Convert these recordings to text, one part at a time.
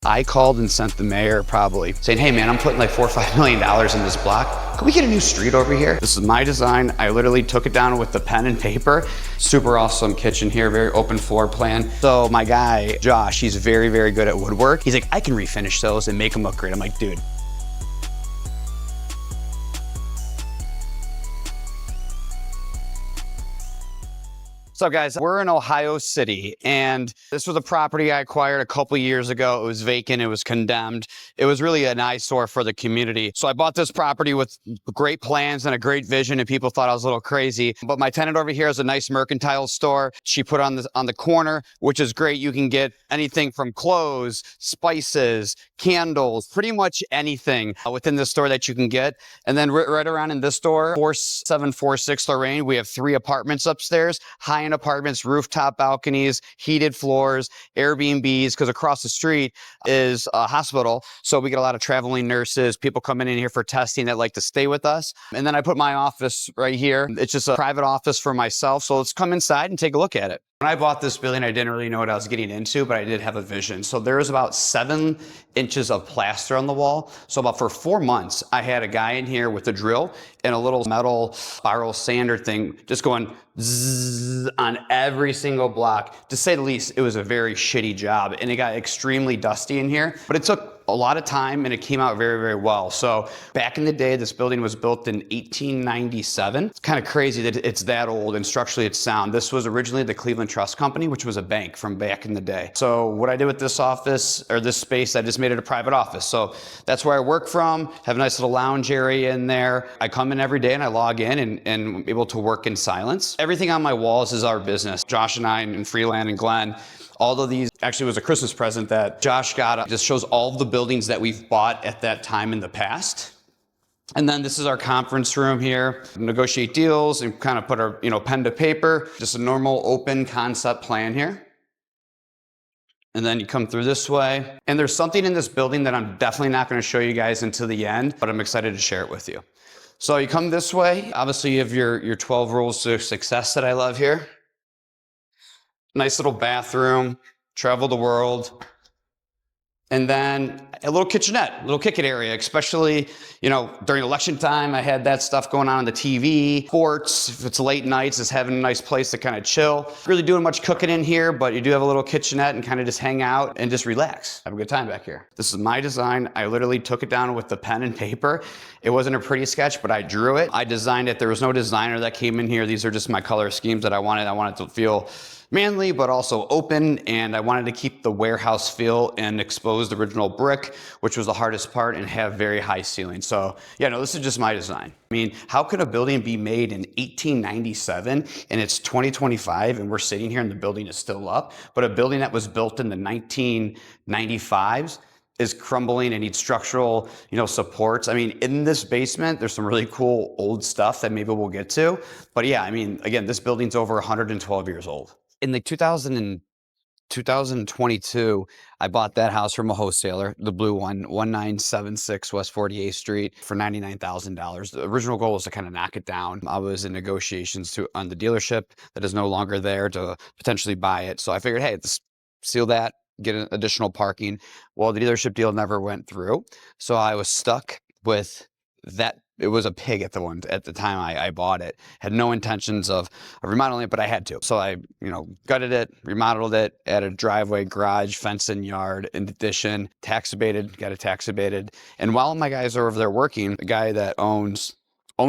I called and sent the mayor probably saying, hey man, I'm putting like $4 or $5 million in this block. Can we get a new street over here? This is my design. I literally took it down with the pen and paper. Super awesome kitchen here, very open floor plan. So my guy, Josh, he's very, very good at woodwork. He's like, I can refinish those and make them look great. I'm like, dude. So guys, we're in Ohio City, and this was a property I acquired a couple years ago. It was vacant, it was condemned. It was really an eyesore for the community. So I bought this property with great plans and a great vision, and people thought I was a little crazy. But my tenant over here has a nice mercantile store. She put on the corner, which is great. You can get anything from clothes, spices, candles, pretty much anything within the store that you can get. And then right around in this store, 4746 Lorraine, we have 3 apartments upstairs, high-end apartments, rooftop balconies, heated floors, Airbnbs, because across the street is a hospital. So we get a lot of traveling nurses, people coming in here for testing that like to stay with us. And then I put my office right here. It's just a private office for myself. So let's come inside and take a look at it. When I bought this building, I didn't really know what I was getting into, but I did have a vision. So there was about 7 inches of plaster on the wall. So about for 4 months, I had a guy in here with a drill and a little metal spiral sander thing just going zzz on every single block. To say the least, it was a very shitty job, and it got extremely dusty in here, but it took a lot of time and it came out very, very well. So back in the day, this building was built in 1897. It's kind of crazy that it's that old and structurally it's sound. This was originally the Cleveland Trust Company, which was a bank from back in the day. So what I did with this office or this space, I just made it a private office. So that's where I work from, have a nice little lounge area in there. I come in every day and I log in and I'm able to work in silence. Everything on my walls is our business. Josh and I and Freeland and Glenn, all of these actually was a Christmas present that Josh got. It just shows all of the buildings that we've bought at that time in the past. And then this is our conference room here. Negotiate deals and kind of put our pen to paper. Just a normal open concept plan here. And then you come through this way. And there's something in this building that I'm definitely not going to show you guys until the end, but I'm excited to share it with you. So you come this way. Obviously you have your 12 rules to success that I love here. Nice little bathroom, travel the world. And then a little kitchenette, a little kick it area, especially, during election time, I had that stuff going on the TV, sports, if it's late nights, just having a nice place to kind of chill. Really doing much cooking in here, but you do have a little kitchenette and kind of just hang out and just relax. Have a good time back here. This is my design. I literally took it down with the pen and paper. It wasn't a pretty sketch, but I drew it. I designed it. There was no designer that came in here. These are just my color schemes that I wanted. I wanted to feel manly, but also open, and I wanted to keep the warehouse feel and expose the original brick, which was the hardest part, and have very high ceilings. So yeah, no, this is just my design. I mean, how could a building be made in 1897 and it's 2025 and we're sitting here and the building is still up? But a building that was built in the 1995s is crumbling and needs structural, supports. I mean, in this basement, there's some really cool old stuff that maybe we'll get to. But yeah, I mean, again, this building's over 112 years old. In the 2022, I bought that house from a wholesaler, the blue one, 1976 West 48th Street for $99,000. The original goal was to kind of knock it down. I was in negotiations on the dealership that is no longer there to potentially buy it. So I figured, hey, let's seal that, get an additional parking. Well, the dealership deal never went through. So I was stuck with that. It was a pig at the time I bought it. Had no intentions of remodeling it, but I had to. So I, gutted it, remodeled it, added driveway, garage, fence and yard, in addition, tax abated, got it tax abated. And while my guys are over there working, the guy that owned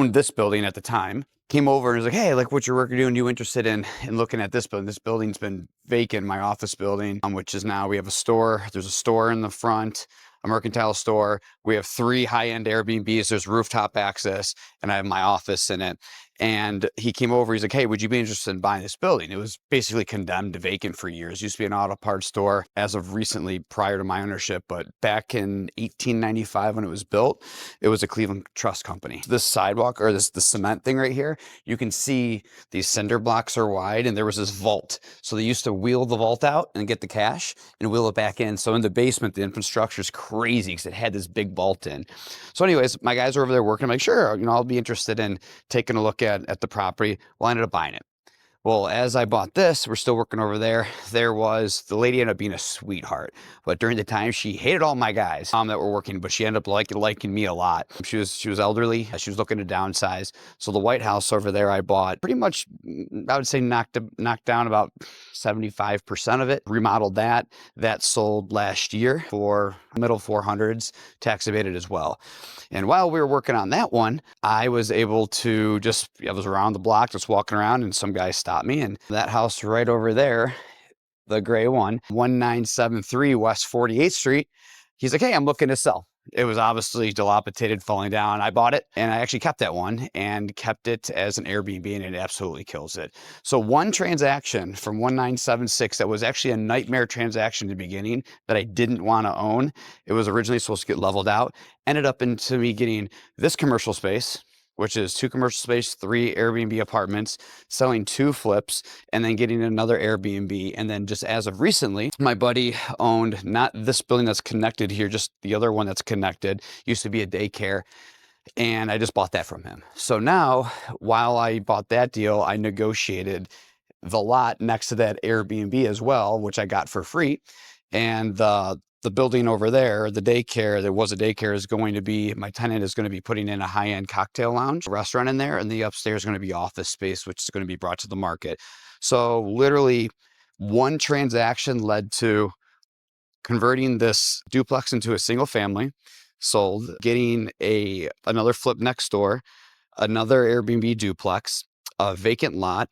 this building at the time came over and was like, hey, like what your work are doing, you interested in looking at this building? This building's been vacant, my office building, which is now we have a store. There's a store in the front, a mercantile store. We have 3 high-end Airbnbs. There's rooftop access, and I have my office in it. And he came over, he's like, hey, would you be interested in buying this building? It was basically condemned to vacant for years. It used to be an auto parts store as of recently prior to my ownership. But back in 1895 when it was built, it was a Cleveland Trust Company. This sidewalk or the cement thing right here, you can see these cinder blocks are wide and there was this vault. So they used to wheel the vault out and get the cash and wheel it back in. So in the basement, the infrastructure is crazy because it had this big vault in. So anyways, my guys are over there working. I'm like, sure, I'll be interested in taking a look at the property. Well, I ended up buying it. Well, as I bought this, we're still working over there. There was the lady ended up being a sweetheart, but during the time she hated all my guys that were working, but she ended up liking me a lot. She was elderly. She was looking to downsize. So the White House over there I bought pretty much, I would say knocked down about 75% of it. Remodeled that. That sold last year for middle 400s, tax abated as well. And while we were working on that one, I was able to I was around the block, just walking around, and some guy stopped me. And that house right over there, the gray one, 1973 West 48th Street, he's like, hey, I'm looking to sell. It was obviously dilapidated, falling down. I bought it, and I actually kept that one and kept it as an Airbnb, and it absolutely kills it. So one transaction from 1976 that was actually a nightmare transaction in the beginning that I didn't want to own. It was originally supposed to get leveled out, ended up into me getting this commercial space, which is 2 commercial space, 3 Airbnb apartments, selling 2 flips, and then getting another Airbnb. And then just as of recently, my buddy owned not this building that's connected here, just the other one that's connected. Used to be a daycare, and I just bought that from him. So now, while I bought that deal, I negotiated the lot next to that Airbnb as well, which I got for free. And the building over there, the daycare, there was a daycare, is going to be, my tenant is going to be putting in a high-end cocktail lounge, restaurant in there, and the upstairs is going to be office space, which is going to be brought to the market. So literally one transaction led to converting this duplex into a single family, sold, getting another flip next door, another Airbnb duplex, a vacant lot,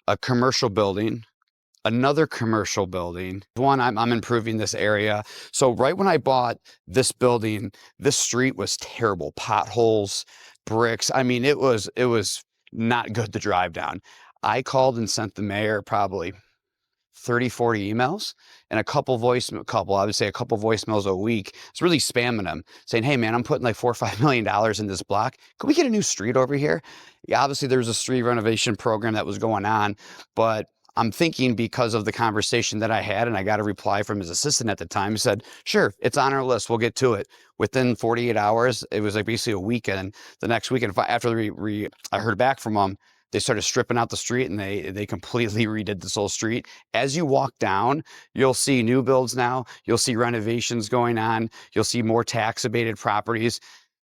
a commercial building, another commercial building. One, I'm improving this area. So right when I bought this building, this street was terrible. Potholes, bricks. I mean, it was not good to drive down. I called and sent the mayor probably 30, 40 emails and a couple voicemails a week. It's really spamming them, saying, hey man, I'm putting like $4 or $5 million in this block. Can we get a new street over here? Yeah, obviously there's a street renovation program that was going on, but I'm thinking because of the conversation that I had, and I got a reply from his assistant at the time, he said, sure, it's on our list. We'll get to it. Within 48 hours, it was like basically a weekend. The next weekend, after I heard back from them, they started stripping out the street, and they completely redid this whole street. As you walk down, you'll see new builds now. You'll see renovations going on. You'll see more tax abated properties.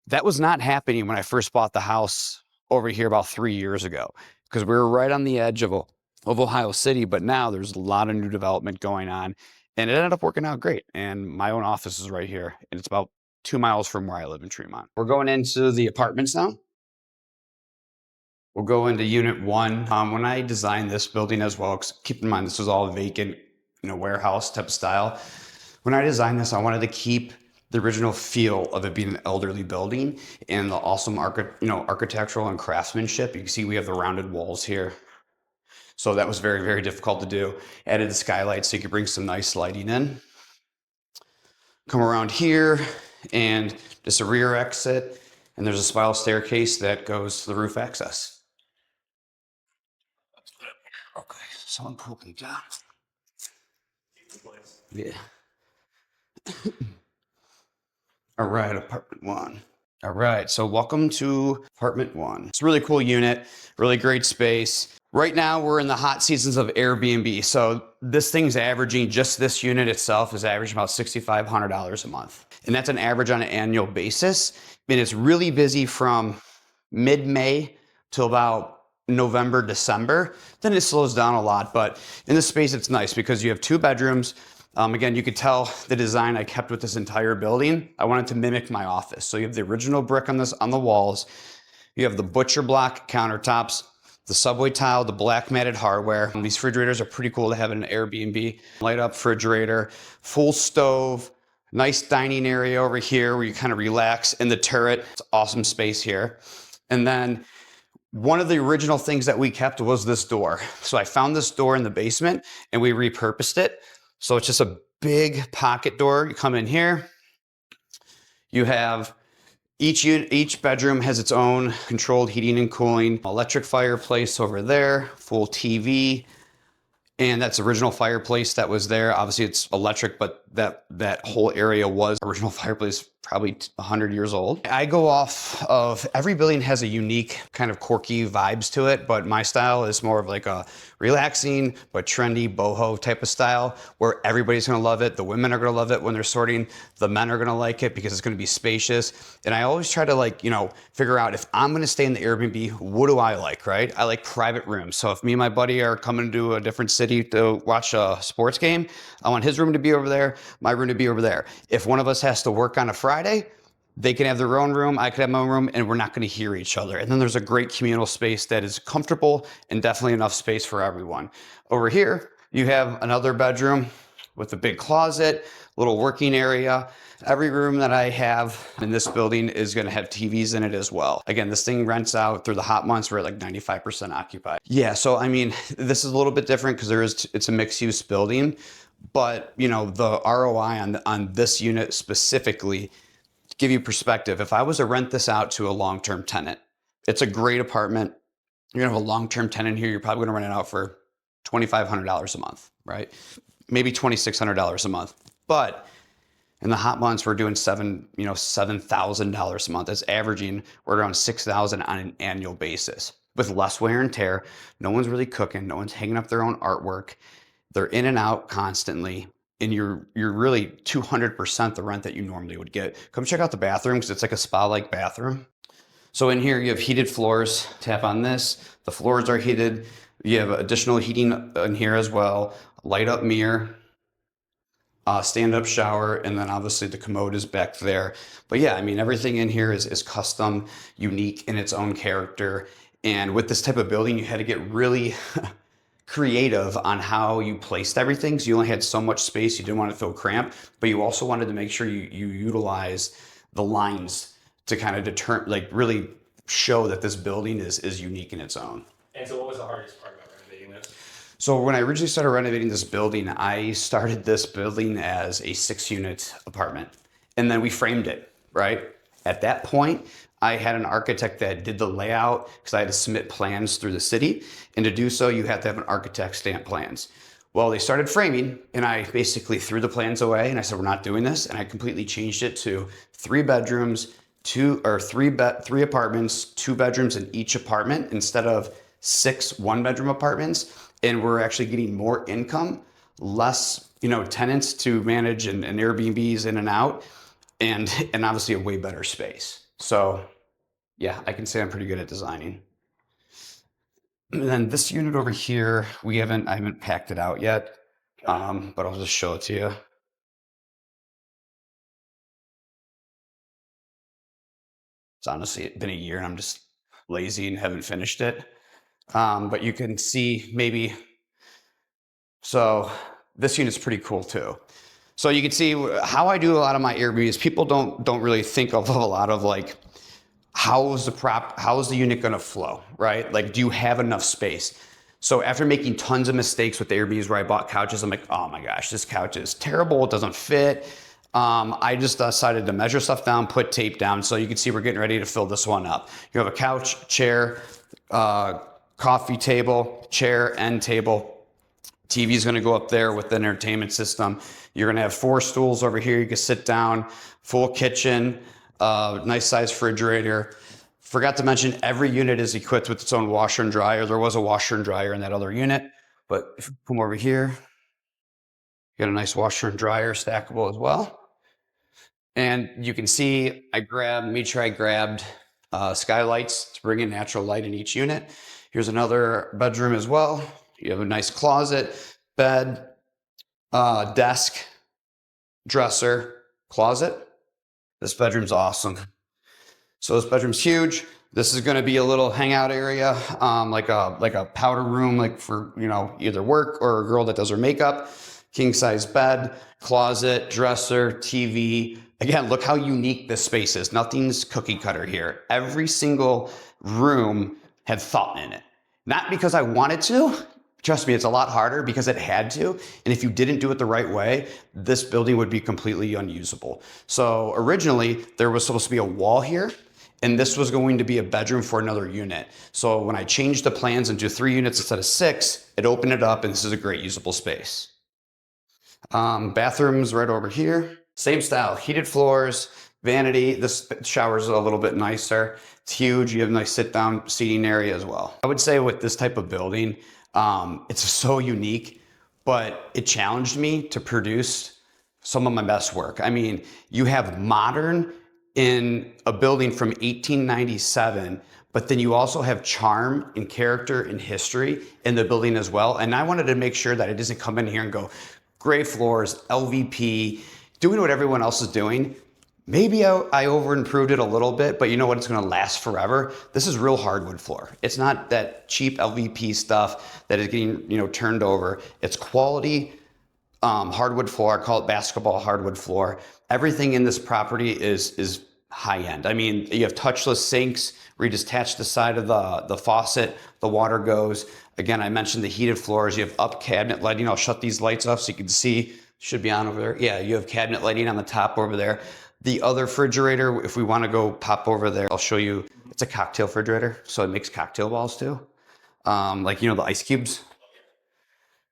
That was not happening when I first bought the house over here about 3 years ago, because we were right on the edge of Ohio City, but now there's a lot of new development going on, and it ended up working out great. And my own office is right here, and it's about 2 miles from where I live in Tremont. We're going into the apartments now. We'll go into unit 1. When I designed this building as well, 'cause keep in mind this was all vacant, warehouse type of style. When I designed this, I wanted to keep the original feel of it being an elderly building and the awesome architectural and craftsmanship. You can see we have the rounded walls here. So that was very, very difficult to do. Added the skylight so you could bring some nice lighting in. Come around here and just a rear exit, and there's a spiral staircase that goes to the roof access. Okay, someone pooping down. Yeah. All right, apartment 1. All right, so welcome to apartment 1. It's a really cool unit, really great space. Right now, we're in the hot seasons of Airbnb. So this thing's averaging, just this unit itself is averaging about $6,500 a month. And that's an average on an annual basis. And it's really busy from mid-May till about November, December. Then it slows down a lot. But in this space, it's nice because you have 2 bedrooms. Again, you could tell the design I kept with this entire building. I wanted to mimic my office. So you have the original brick on the walls. You have the butcher block countertops, the subway tile, the black matted hardware. These refrigerators are pretty cool to have in an Airbnb. Light up refrigerator, full stove, nice dining area over here where you kind of relax, and the turret. It's awesome space here. And then one of the original things that we kept was this door. So I found this door in the basement and we repurposed it. So it's just a big pocket door. You come in here, you have each bedroom has its own controlled heating and cooling, electric fireplace over there, full TV, and that's original fireplace that was there. Obviously it's electric, but that whole area was original fireplace probably 100 years old. I go off of every building has a unique kind of quirky vibes to it, but my style is more of like a relaxing but trendy boho type of style where everybody's gonna love it. The women are gonna love it when they're sorting. The men are gonna like it because it's gonna be spacious. And I always try to like, figure out if I'm gonna stay in the Airbnb, what do I like, right? I like private rooms. So if me and my buddy are coming to a different city to watch a sports game, I want his room to be over there, my room to be over there. If one of us has to work on a Friday, they can have their own room, I could have my own room, and we're not gonna hear each other. And then there's a great communal space that is comfortable and definitely enough space for everyone. Over here, you have another bedroom with a big closet, little working area. Every room that I have in this building is gonna have TVs in it as well. Again, this thing rents out through the hot months, we're at like 95% occupied. Yeah, so I mean, this is a little bit different because it's a mixed use building, but the ROI on this unit specifically, to give you perspective, if I was to rent this out to a long-term tenant, it's a great apartment. You're gonna have a long-term tenant here, you're probably gonna rent it out for $2,500 a month, right? Maybe $2,600 a month. But in the hot months, we're doing $7,000 a month. That's averaging, we're around $6,000 on an annual basis with less wear and tear. No one's really cooking. No one's hanging up their own artwork. They're in and out constantly. And you're really 200% the rent that you normally would get. Come check out the bathroom because it's like a spa-like bathroom. So in here you have heated floors. Tap on this. The floors are heated. You have additional heating in here as well. Light up mirror. Stand-up shower, and then obviously the commode is back there. But yeah, I mean, everything in here is custom, unique in its own character. And with this type of building, you had to get really creative on how you placed everything. So you only had so much space. You didn't want to feel cramped, but you also wanted to make sure you utilize the lines to kind of really show that this building is unique in its own. And so what was the hardest part about renovating this? So when I originally started renovating this building, I started this building as a 6-unit apartment, and then we framed it, right? At that point, I had an architect that did the layout because I had to submit plans through the city. And to do so, you have to have an architect stamp plans. Well, they started framing and I basically threw the plans away and I said, we're not doing this. And I completely changed it to 3 bedrooms, three apartments, 2 bedrooms in each apartment instead of 6 1-bedroom apartments. And we're actually getting more income, less, tenants to manage and Airbnbs in and out, and obviously a way better space. So yeah, I can say I'm pretty good at designing. And then this unit over here, I haven't packed it out yet, but I'll just show it to you. It's honestly been a year and I'm just lazy and haven't finished it. But you can see maybe, so this unit's pretty cool too. So you can see how I do a lot of my Airbnbs. People don't really think of a lot of like, how is the unit gonna flow, right? Like, do you have enough space? So after making tons of mistakes with the Airbnbs where I bought couches, I'm like, oh my gosh, this couch is terrible, it doesn't fit. I just decided to measure stuff down, put tape down. So you can see we're getting ready to fill this one up. You have a couch, chair, coffee table, chair, end table. TV is gonna go up there with the entertainment system. You're gonna have 4 stools over here. You can sit down, full kitchen, nice size refrigerator. Forgot to mention every unit is equipped with its own washer and dryer. There was a washer and dryer in that other unit, but if you come over here, you got a nice washer and dryer stackable as well. And you can see made sure I grabbed skylights to bring in natural light in each unit. Here's another bedroom as well. You have a nice closet, bed, desk, dresser, closet. This bedroom's awesome. So this bedroom's huge. This is gonna be a little hangout area, like a powder room, like for, either work or a girl that does her makeup. King size bed, closet, dresser, TV. Again, look how unique this space is. Nothing's cookie cutter here. Every single room had thought in it. Not because I wanted to, trust me, it's a lot harder because it had to. And if you didn't do it the right way, this building would be completely unusable. So originally there was supposed to be a wall here and this was going to be a bedroom for another unit. So when I changed the plans into 3 units instead of 6, it opened it up and this is a great usable space. Bathrooms right over here. Same style, heated floors, Vanity, this shower's a little bit nicer. It's huge. You have a nice sit down seating area as well. I would say with this type of building, it's so unique, but it challenged me to produce some of my best work. I mean, you have modern in a building from 1897, but then you also have charm and character and history in the building as well. And I wanted to make sure that it doesn't come in here and go gray floors, LVP, doing what everyone else is doing. Maybe I over improved it a little bit, but you know what? It's going to last forever. This is real hardwood floor. It's not that cheap LVP stuff that is getting, turned over. It's quality hardwood floor. I call it basketball hardwood floor. Everything in this property is high end. I mean, you have touchless sinks where you just attach the side of the faucet, the water goes. Again, I mentioned the heated floors. You have up cabinet lighting. I'll shut these lights off so you can see. Should be on over there. Yeah, you have cabinet lighting on the top over there. The other refrigerator, if we want to go pop over there, I'll show you. It's a cocktail refrigerator, so it makes cocktail balls too. Like, the ice cubes.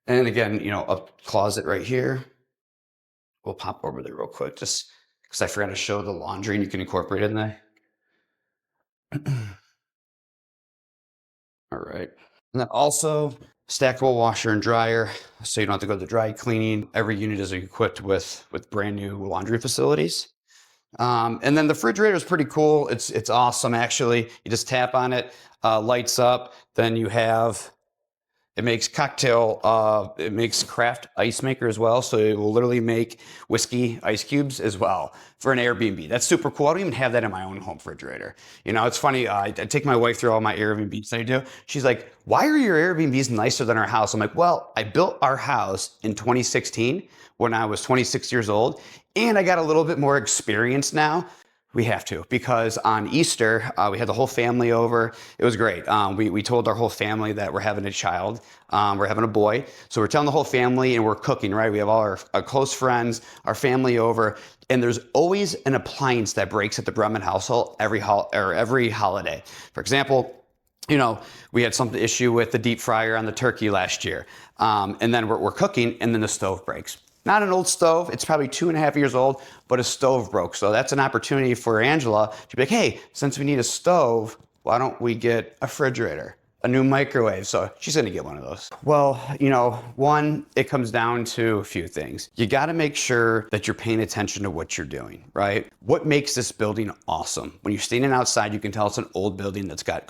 And again, a closet right here. We'll pop over there real quick just because I forgot to show the laundry and you can incorporate it in there. All right. And then also stackable washer and dryer, so you don't have to go to the dry cleaning. Every unit is equipped with brand new laundry facilities. And then the refrigerator is pretty cool. It's awesome, actually. You just tap on it, lights up. Then you have, it makes it makes craft ice maker as well. So it will literally make whiskey ice cubes as well for an Airbnb. That's super cool. I don't even have that in my own home refrigerator. It's funny. I take my wife through all my Airbnbs that I do. She's like, why are your Airbnbs nicer than our house? I'm like, well, I built our house in 2016 when I was 26 years old. And I got a little bit more experience now. We have to, because on Easter, we had the whole family over. It was great. We told our whole family that we're having a child. We're having a boy. So we're telling the whole family and we're cooking, right? We have all our close friends, our family over. And there's always an appliance that breaks at the Bremen household every holiday. For example, we had some issue with the deep fryer on the turkey last year. And then we're cooking and then the stove breaks. Not an old stove, it's probably 2.5 years old, but a stove broke. So that's an opportunity for Angela to be like, hey, since we need a stove, why don't we get a refrigerator, a new microwave? So she's gonna get one of those. Well, one, it comes down to a few things. You gotta make sure that you're paying attention to what you're doing, right? What makes this building awesome? When you're standing outside, you can tell it's an old building that's got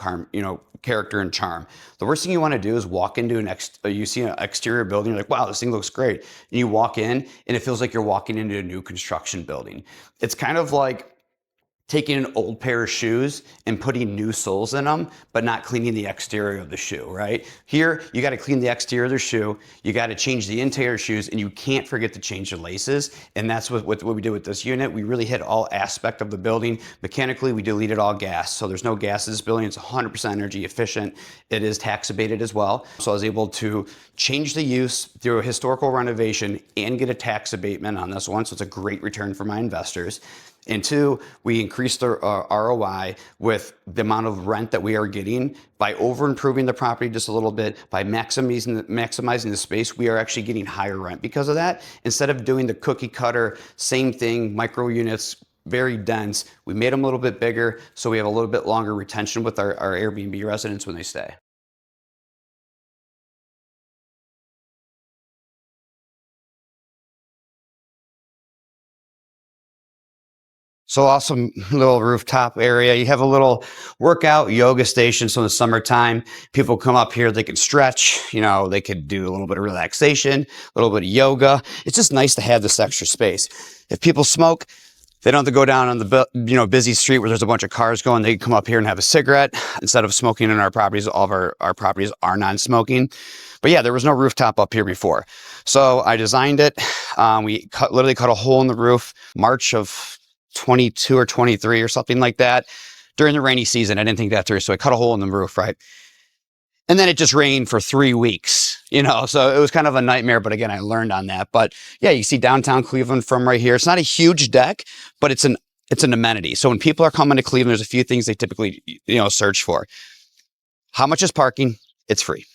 character and charm. The worst thing you want to do is walk into you see an exterior building, you're like, wow, this thing looks great. And you walk in and it feels like you're walking into a new construction building. It's kind of like taking an old pair of shoes and putting new soles in them, but not cleaning the exterior of the shoe, right? Here, you got to clean the exterior of the shoe, you got to change the interior shoes, and you can't forget to change the laces. And that's what we did with this unit. We really hit all aspect of the building. Mechanically, we deleted all gas. So there's no gas in this building. It's 100% energy efficient. It is tax abated as well. So I was able to change the use through a historical renovation and get a tax abatement on this one. So it's a great return for my investors. And two, we increased our ROI with the amount of rent that we are getting by over improving the property just a little bit, by maximizing the space. We are actually getting higher rent because of that. Instead of doing the cookie cutter, same thing, micro units, very dense, we made them a little bit bigger so we have a little bit longer retention with our Airbnb residents when they stay. So awesome little rooftop area. You have a little workout yoga station. So in the summertime, people come up here, they can stretch, they could do a little bit of relaxation, a little bit of yoga. It's just nice to have this extra space. If people smoke, they don't have to go down on the busy street where there's a bunch of cars going. They can come up here and have a cigarette instead of smoking in our properties. All of our properties are non-smoking. But yeah, there was no rooftop up here before. So I designed it. We literally cut a hole in the roof March of 22 or 23 or something like that during the rainy season. I didn't think that through. So I cut a hole in the roof, right? And then it just rained for 3 weeks, so it was kind of a nightmare. But again, I learned on that. But yeah, you see downtown Cleveland from right here. It's not a huge deck, but it's an amenity. So when people are coming to Cleveland, there's a few things they typically, search for. How much is parking? It's free.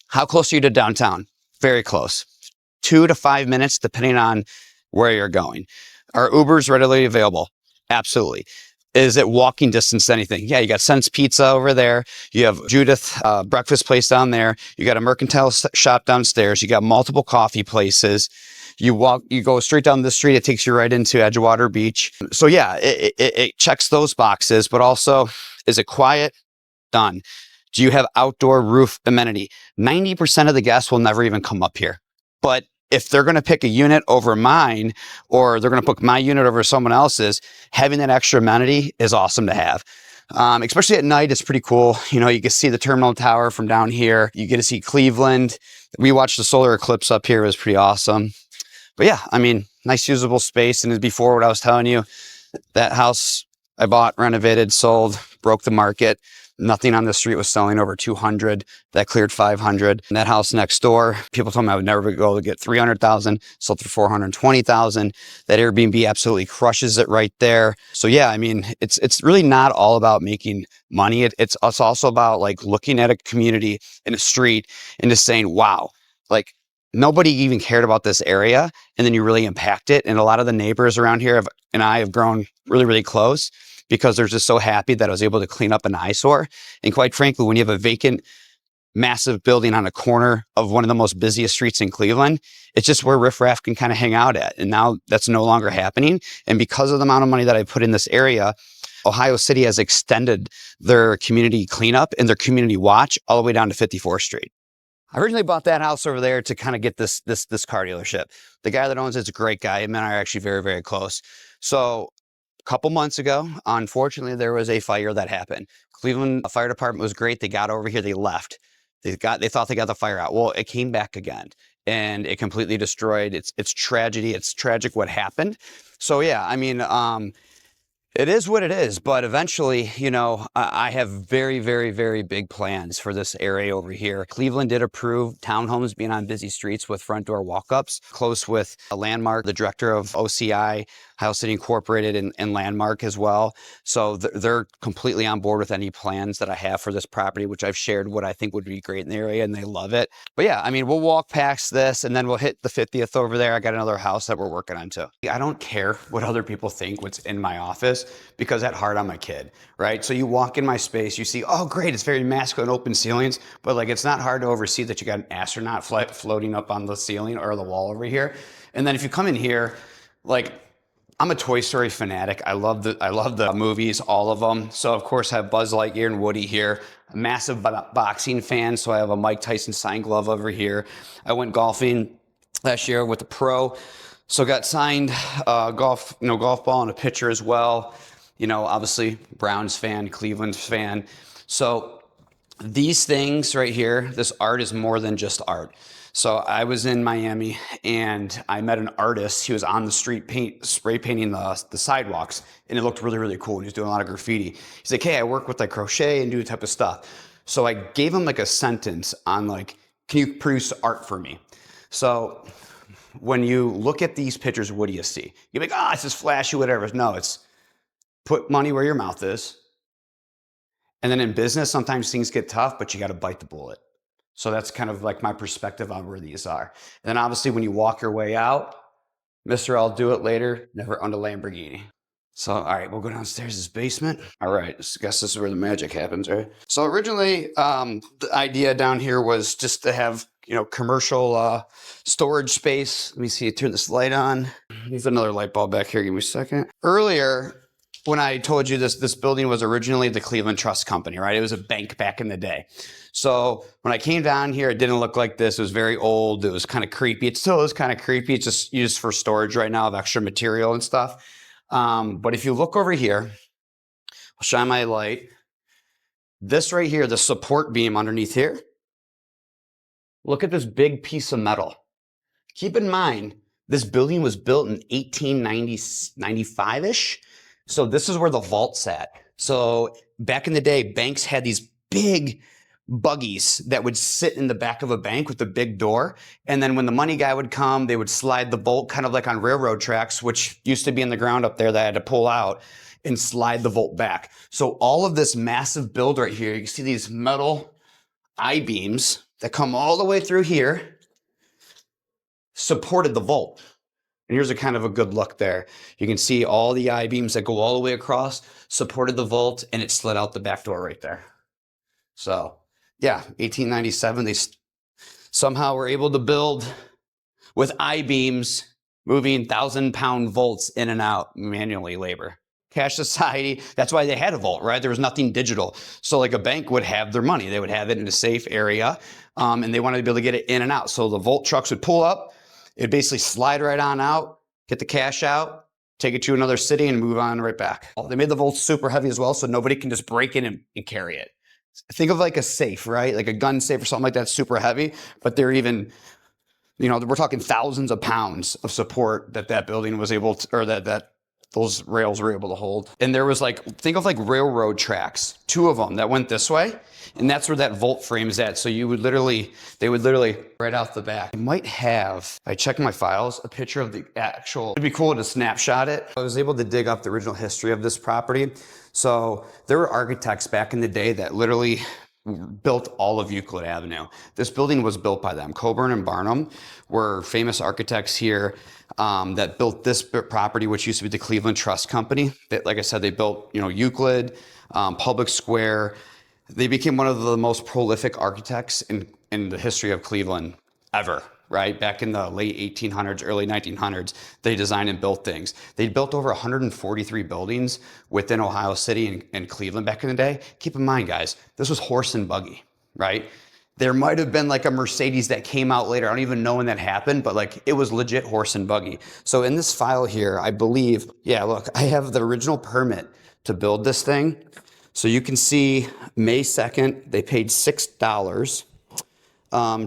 How close are you to downtown? Very close. 2 to 5 minutes, depending on where you're going. Are Ubers readily available? Absolutely. Is it walking distance to anything? Yeah, you got Sense Pizza over there. You have Judith breakfast place down there. You got a mercantile shop downstairs. You got multiple coffee places. You go straight down the street. It takes you right into Edgewater Beach. So yeah, it checks those boxes, but also, is it quiet? Done. Do you have outdoor roof amenity? 90% of the guests will never even come up here. But if they're going to pick a unit over mine, or they're going to book my unit over someone else's, having that extra amenity is awesome to have. Especially at night, it's pretty cool. You know, you can see the terminal tower from down here. You get to see Cleveland. We watched the solar eclipse up here. It was pretty awesome. But yeah, I mean, nice usable space. And before, what I was telling you, that house I bought, renovated, sold, broke the market. Nothing on the street was selling over 200. That cleared 500. And that house next door, people told me I would never be able to get 300,000, sold for 420,000. That Airbnb absolutely crushes it right there. So yeah, I mean, it's really not all about making money. It's also about like looking at a community in a street and just saying, wow, like nobody even cared about this area. And then you really impact it. And a lot of the neighbors around here and I have grown really, really close, because they're just so happy that I was able to clean up an eyesore. And quite frankly, when you have a vacant, massive building on a corner of one of the most busiest streets in Cleveland, it's just where riffraff can kind of hang out at. And now that's no longer happening. And because of the amount of money that I put in this area, Ohio City has extended their community cleanup and their community watch all the way down to 54th Street. I originally bought that house over there to kind of get this car dealership. The guy that owns it's a great guy. Him and I are actually very, very close. So couple months ago, unfortunately, there was a fire that happened. Cleveland Fire Department was great. They got over here, they left. They thought they got the fire out. Well, it came back again and it completely destroyed. It's tragedy. It's tragic what happened. So yeah, I mean, it is what it is, but eventually, you know, I have very, very, very big plans for this area over here. Cleveland did approve townhomes being on busy streets with front door walk-ups, close with a Landmark, the director of OCI, Ohio City Incorporated, and Landmark as well. So they're completely on board with any plans that I have for this property, which I've shared what I think would be great in the area, and they love it. But yeah, I mean, we'll walk past this and then we'll hit the 50th over there. I got another house that we're working on too. I don't care what other people think what's in my office, because at heart I'm a kid, right? So you walk in my space, you see, oh great, it's very masculine, open ceilings, but like it's not hard to oversee that you got an astronaut floating up on the ceiling or the wall over here. And then if you come in here, like I'm a Toy Story fanatic. I love the movies, all of them. So of course I have Buzz Lightyear and Woody here. A massive boxing fan, so I have a Mike Tyson signed glove over here. I went golfing last year with a pro, so got signed golf ball and a pitcher as well. You know, obviously Browns fan, Cleveland fan. So these things right here, this art is more than just art. So I was in Miami and I met an artist. He was on the street spray painting the sidewalks, and it looked really, really cool. And he was doing a lot of graffiti. He's like, hey, I work with like crochet and do type of stuff. So I gave him like a sentence on like, can you produce art for me? So when you look at these pictures, what do you see? You're like, it's just flashy, whatever. No, it's put money where your mouth is. And then in business, sometimes things get tough, but you got to bite the bullet. So that's kind of like my perspective on where these are. And then obviously when you walk your way out, Mr. I'll do it later, never owned a Lamborghini. So, all right, we'll go downstairs, this basement. All right, I guess this is where the magic happens, right? So originally, the idea down here was just to have, you know, commercial storage space. Let me see, turn this light on. There's another light bulb back here, give me a second. Earlier, when I told you this building was originally the Cleveland Trust Company, right? It was a bank back in the day. So when I came down here, it didn't look like this. It was very old. It was kind of creepy. It still is kind of creepy. It's just used for storage right now of extra material and stuff. But if you look over here, I'll shine my light. This right here, the support beam underneath here, look at this big piece of metal. Keep in mind, this building was built in 1895-ish. So this is where the vault sat. So back in the day, banks had these big buggies that would sit in the back of a bank with the big door. And then when the money guy would come, they would slide the bolt kind of like on railroad tracks, which used to be in the ground up there that I had to pull out and slide the vault back. So all of this massive build right here, you can see these metal I-beams that come all the way through here, supported the vault. And here's a kind of a good look there. You can see all the I-beams that go all the way across, supported the vault, and it slid out the back door right there. So yeah, 1897, they somehow were able to build with I-beams, moving 1,000-pound vaults in and out manually labor. Cash society, that's why they had a vault, right? There was nothing digital. So like a bank would have their money. They would have it in a safe area, and they wanted to be able to get it in and out. So the vault trucks would pull up, it'd basically slide right on out, get the cash out, take it to another city and move on right back. They made the vaults super heavy as well, so nobody can just break in and carry it. Think of like a safe, right? Like a gun safe or something like that, super heavy, but they're even, we're talking thousands of pounds of support that building was able to, or that those rails were able to hold. And there was think of like railroad tracks, 2 of them that went this way. And that's where that vault frame is at. So they would literally right out the back. I might have, I checked my files, a picture of the actual, it'd be cool to snapshot it. I was able to dig up the original history of this property. So there were architects back in the day that literally built all of Euclid Avenue. This building was built by them. Coburn and Barnum were famous architects here that built this property, which used to be the Cleveland Trust Company. That, like I said, they built, Euclid, Public Square. They became one of the most prolific architects in the history of Cleveland ever, right? Back in the late 1800s, early 1900s, they designed and built things. They built over 143 buildings within Ohio City and Cleveland back in the day. Keep in mind, guys, this was horse and buggy, right? There might have been like a Mercedes that came out later. I don't even know when that happened, but it was legit horse and buggy. So in this file here, I believe, yeah, look, I have the original permit to build this thing. So you can see May 2nd, they paid $6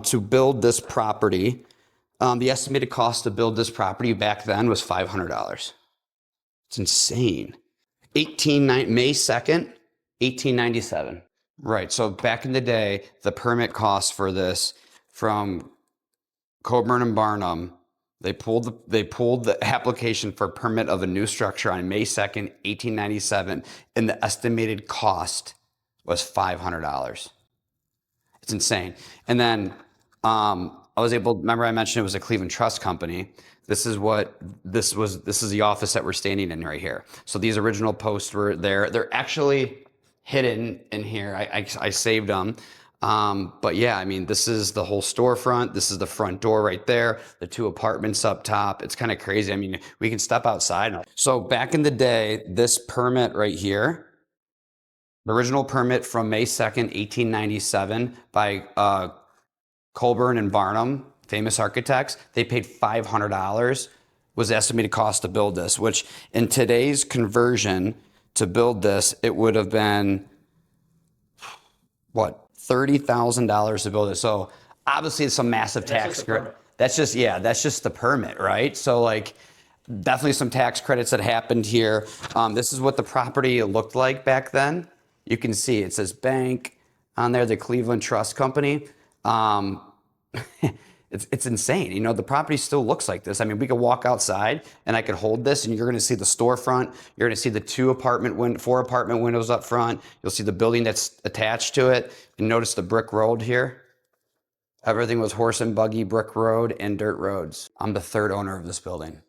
to build this property. The estimated cost to build this property back then was $500. It's insane. May 2nd, 1897. Right, so back in the day, the permit cost for this from Coburn and Barnum, they pulled the application for permit of a new structure on May 2nd, 1897, and the estimated cost was $500. It's insane. And then I was able, remember I mentioned it was a Cleveland Trust Company. This is the office that we're standing in right here. So these original posts were there. They're actually hidden in here. I saved them. But yeah, I mean, this is the whole storefront. This is the front door right there. The 2 apartments up top. It's kind of crazy. I mean, we can step outside. So back in the day, this permit right here, the original permit from May 2nd, 1897 by Coburn and Barnum, famous architects, they paid $500 was the estimated cost to build this, which in today's conversion to build this, it would have been, what, $30,000 to build it. So obviously it's some massive tax credit. That's just the permit, right? So definitely some tax credits that happened here. This is what the property looked like back then. You can see it says bank on there, the Cleveland Trust Company. It's insane. The property still looks like this. I mean, we could walk outside and I could hold this and you're going to see the storefront. You're going to see the 4 apartment windows up front. You'll see the building that's attached to it. And notice the brick road here. Everything was horse and buggy, brick road and dirt roads. I'm the 3rd owner of this building.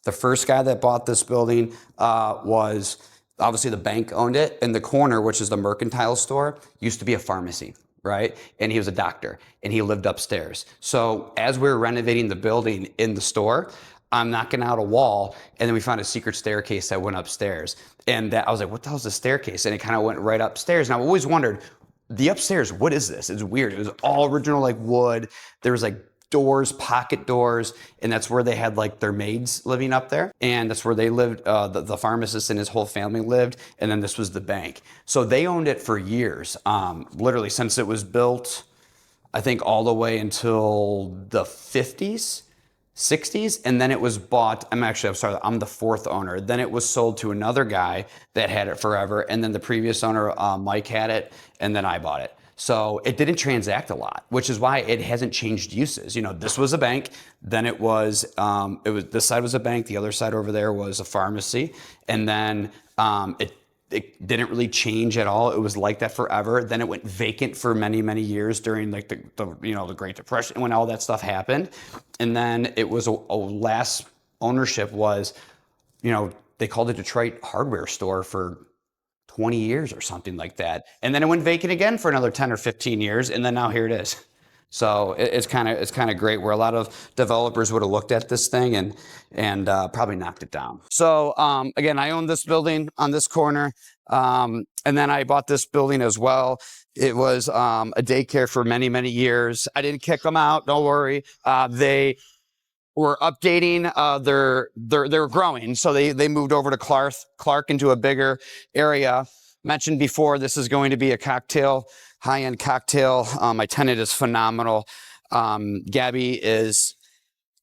The first guy that bought this building was obviously the bank owned it. In the corner, which is the mercantile store, used to be a pharmacy. Right? And he was a doctor and he lived upstairs. So as we were renovating the building in the store, I'm knocking out a wall and then we found a secret staircase that went upstairs. And I was like, what the hell is the staircase? And it kind of went right upstairs. And I've always wondered, the upstairs, what is this? It's weird. It was all original wood. There was doors, pocket doors, and that's where they had their maids living up there. And that's where they lived, the pharmacist and his whole family lived. And then this was the bank. So they owned it for years, literally since it was built, I think all the way until the 50s, 60s. And then it was bought, I'm the 4th owner. Then it was sold to another guy that had it forever. And then the previous owner, Mike, had it, and then I bought it. So it didn't transact a lot, which is why it hasn't changed uses. This was a bank, then it was this side was a bank, the other side over there was a pharmacy, and then it didn't really change at all. It was like that forever. Then it went vacant for many, many years during the Great Depression when all that stuff happened, and then it was a last ownership was, they called it Detroit hardware store for 20 years or something like that. And then it went vacant again for another 10 or 15 years. And then now here it is. So it's kind of great, where a lot of developers would have looked at this thing and probably knocked it down. So again, I own this building on this corner, and then I bought this building as well. It was a daycare for many, many years. I didn't kick them out. Don't worry. They were updating. They're growing, so they moved over to Clark into a bigger area. Mentioned before, this is going to be a high-end cocktail. My tenant is phenomenal. Gabby is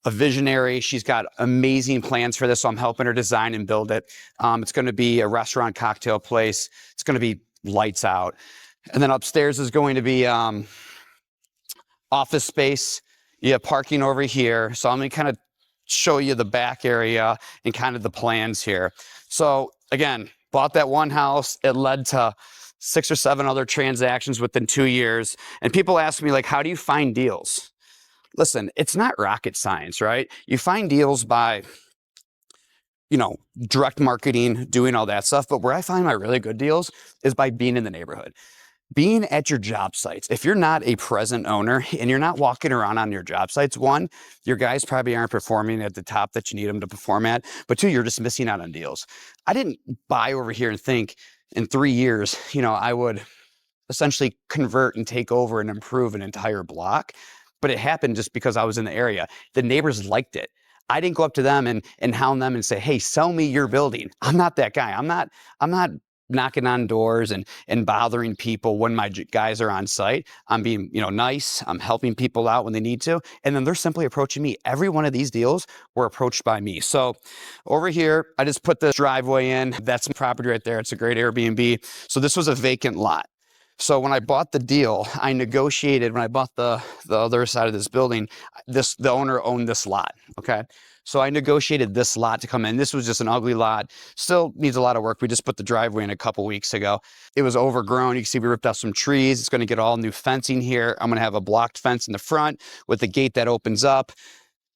a visionary. She's got amazing plans for this, so I'm helping her design and build it. It's going to be a restaurant cocktail place. It's going to be lights out. And then upstairs is going to be office space. You have parking over here. So I'm going to kind of show you the back area and kind of the plans here. So again, bought that one house. It led to 6 or 7 other transactions within 2 years. And people ask me, like, how do you find deals? Listen, it's not rocket science, right? You find deals by, direct marketing, doing all that stuff. But where I find my really good deals is by being in the neighborhood. Being at your job sites. If you're not a present owner and you're not walking around on your job sites, one, your guys probably aren't performing at the top that you need them to perform at, but two, you're just missing out on deals. I didn't buy over here and think in 3 years, I would essentially convert and take over and improve an entire block, but it happened just because I was in the area. The neighbors liked it. I didn't go up to them and hound them and say, hey, sell me your building. I'm not that guy. I'm not knocking on doors and bothering people when my guys are on site. I'm being, nice. I'm helping people out when they need to. And then they're simply approaching me. Every one of these deals were approached by me. So over here, I just put the driveway in. That's the property right there. It's a great Airbnb. So this was a vacant lot. So when I bought the deal, I negotiated. When I bought the other side of this building, the owner owned this lot, okay? So I negotiated this lot to come in. This was just an ugly lot. Still needs a lot of work. We just put the driveway in a couple weeks ago. It was overgrown. You can see we ripped out some trees. It's going to get all new fencing here. I'm going to have a blocked fence in the front with a gate that opens up.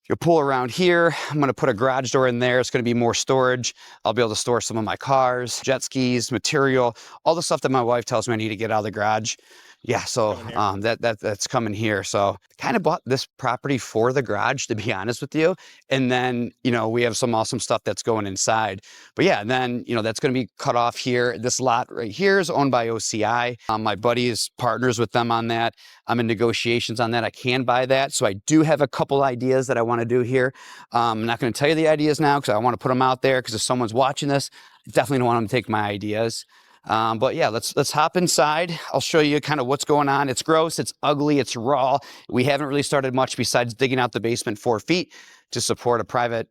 You'll pull around here. I'm going to put a garage door in there. It's going to be more storage. I'll be able to store some of my cars, jet skis, material, all the stuff that my wife tells me I need to get out of the garage. Yeah, so that's coming here. So kind of bought this property for the garage, to be honest with you. And then, we have some awesome stuff that's going inside. But yeah, and then, that's going to be cut off here. This lot right here is owned by OCI. My buddy is partners with them on that. I'm in negotiations on that. I can buy that. So I do have a couple ideas that I want to do here. I'm not going to tell you the ideas now because I want to put them out there, because if someone's watching this, I definitely don't want them to take my ideas. But yeah, let's hop inside. I'll show you kind of what's going on. It's gross, it's ugly, it's raw. We haven't really started much besides digging out the basement 4 feet to support a private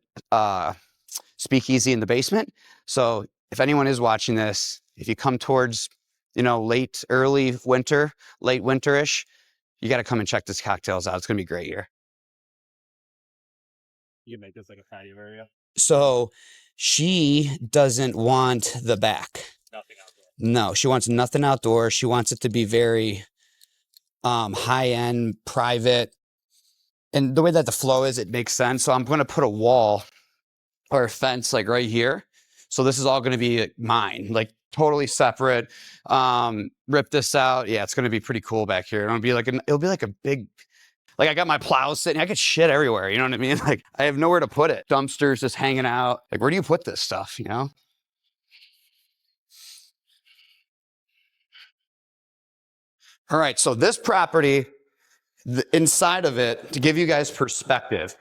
speakeasy in the basement. So if anyone is watching this, if you come towards, early winter, late winterish, you got to come and check this cocktails out. It's going to be great here. You can make this like a patio area. So she doesn't want the back. Nothing outdoor. No, she wants nothing outdoors. She wants it to be very high-end, private. And the way that the flow is, it makes sense. So I'm going to put a wall or a fence like right here. So this is all going to be mine, like totally separate. Rip this out. Yeah, it's going to be pretty cool back here. It'll be like a big, like I got my plows sitting, I get shit everywhere. You know what I mean? Like I have nowhere to put it. Dumpsters just hanging out. Like, where do you put this stuff, All right, so this property, inside of it, to give you guys perspective,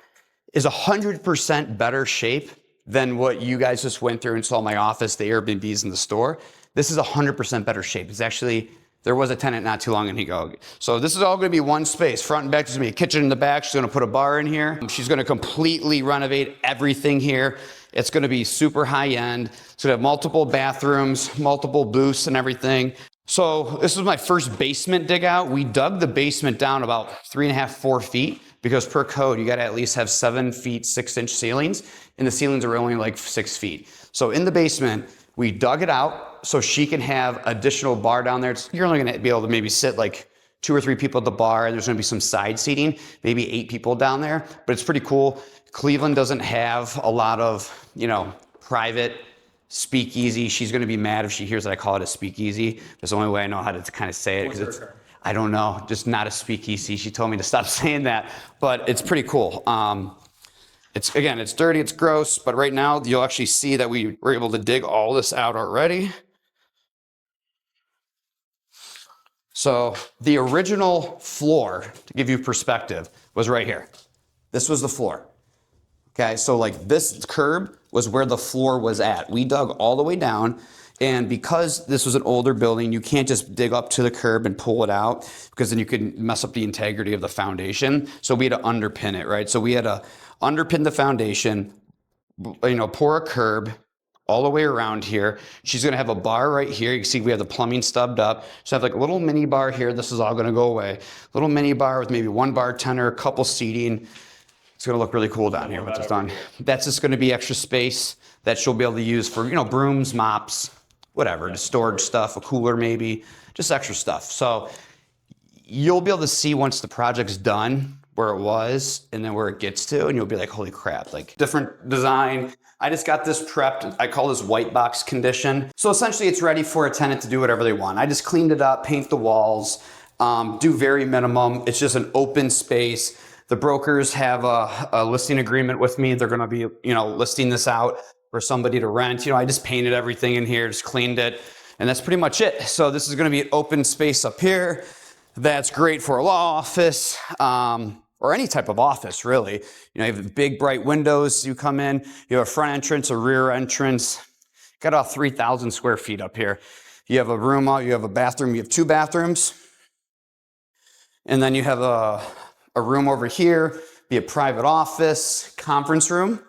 is 100% better shape than what you guys just went through and saw my office, the Airbnbs, and the store. This is 100% better shape. It's actually, there was a tenant not too long and he go. So this is all going to be one space, front and back. There's going to be a kitchen in the back. She's going to put a bar in here. She's going to completely renovate everything here. It's going to be super high end. It's going to have multiple bathrooms, multiple booths and everything. So this was my first basement dig out. We dug the basement down about 3.5, 4 feet, because per code, you got to at least have 7 feet, 6-inch ceilings, and the ceilings are only like 6 feet. So in the basement, we dug it out so she can have additional bar down there. You're only going to be able to maybe sit like 2 or 3 people at the bar, and there's going to be some side seating, maybe 8 people down there, but it's pretty cool. Cleveland doesn't have a lot of, private speakeasy. She's going to be mad if she hears that I call it a speakeasy. That's the only way I know how to kind of say it, because it's, I don't know, just not a speakeasy. She told me to stop saying that, but it's pretty cool. It's dirty, it's gross, but right now you'll actually see that we were able to dig all this out already. So the original floor, to give you perspective, was right here. This was the floor. Okay, so like this curb was where the floor was at. We dug all the way down, and because this was an older building, you can't just dig up to the curb and pull it out, because then you could mess up the integrity of the foundation. So we had to underpin it, right? So we had to underpin the foundation, pour a curb all the way around here. She's gonna have a bar right here. You can see we have the plumbing stubbed up. So I have like a little mini bar here. This is all gonna go away. Little mini bar with maybe one bartender, a couple seating. It's gonna look really cool down here once it's done. That's just gonna be extra space that she'll be able to use for, brooms, mops, whatever, just storage stuff, a cooler maybe, just extra stuff. So you'll be able to see once the project's done where it was and then where it gets to, and you'll be like, holy crap, like different design. I just got this prepped. I call this white box condition. So essentially it's ready for a tenant to do whatever they want. I just cleaned it up, paint the walls, do very minimum. It's just an open space. The brokers have a listing agreement with me. They're gonna be, listing this out for somebody to rent. I just painted everything in here, just cleaned it, and that's pretty much it. So this is gonna be an open space up here. That's great for a law office, or any type of office, really. You have big, bright windows. You come in, you have a front entrance, a rear entrance. Got about 3,000 square feet up here. You have a room out, you have a bathroom, you have 2 bathrooms. And then you have a room over here, be a private office, conference room.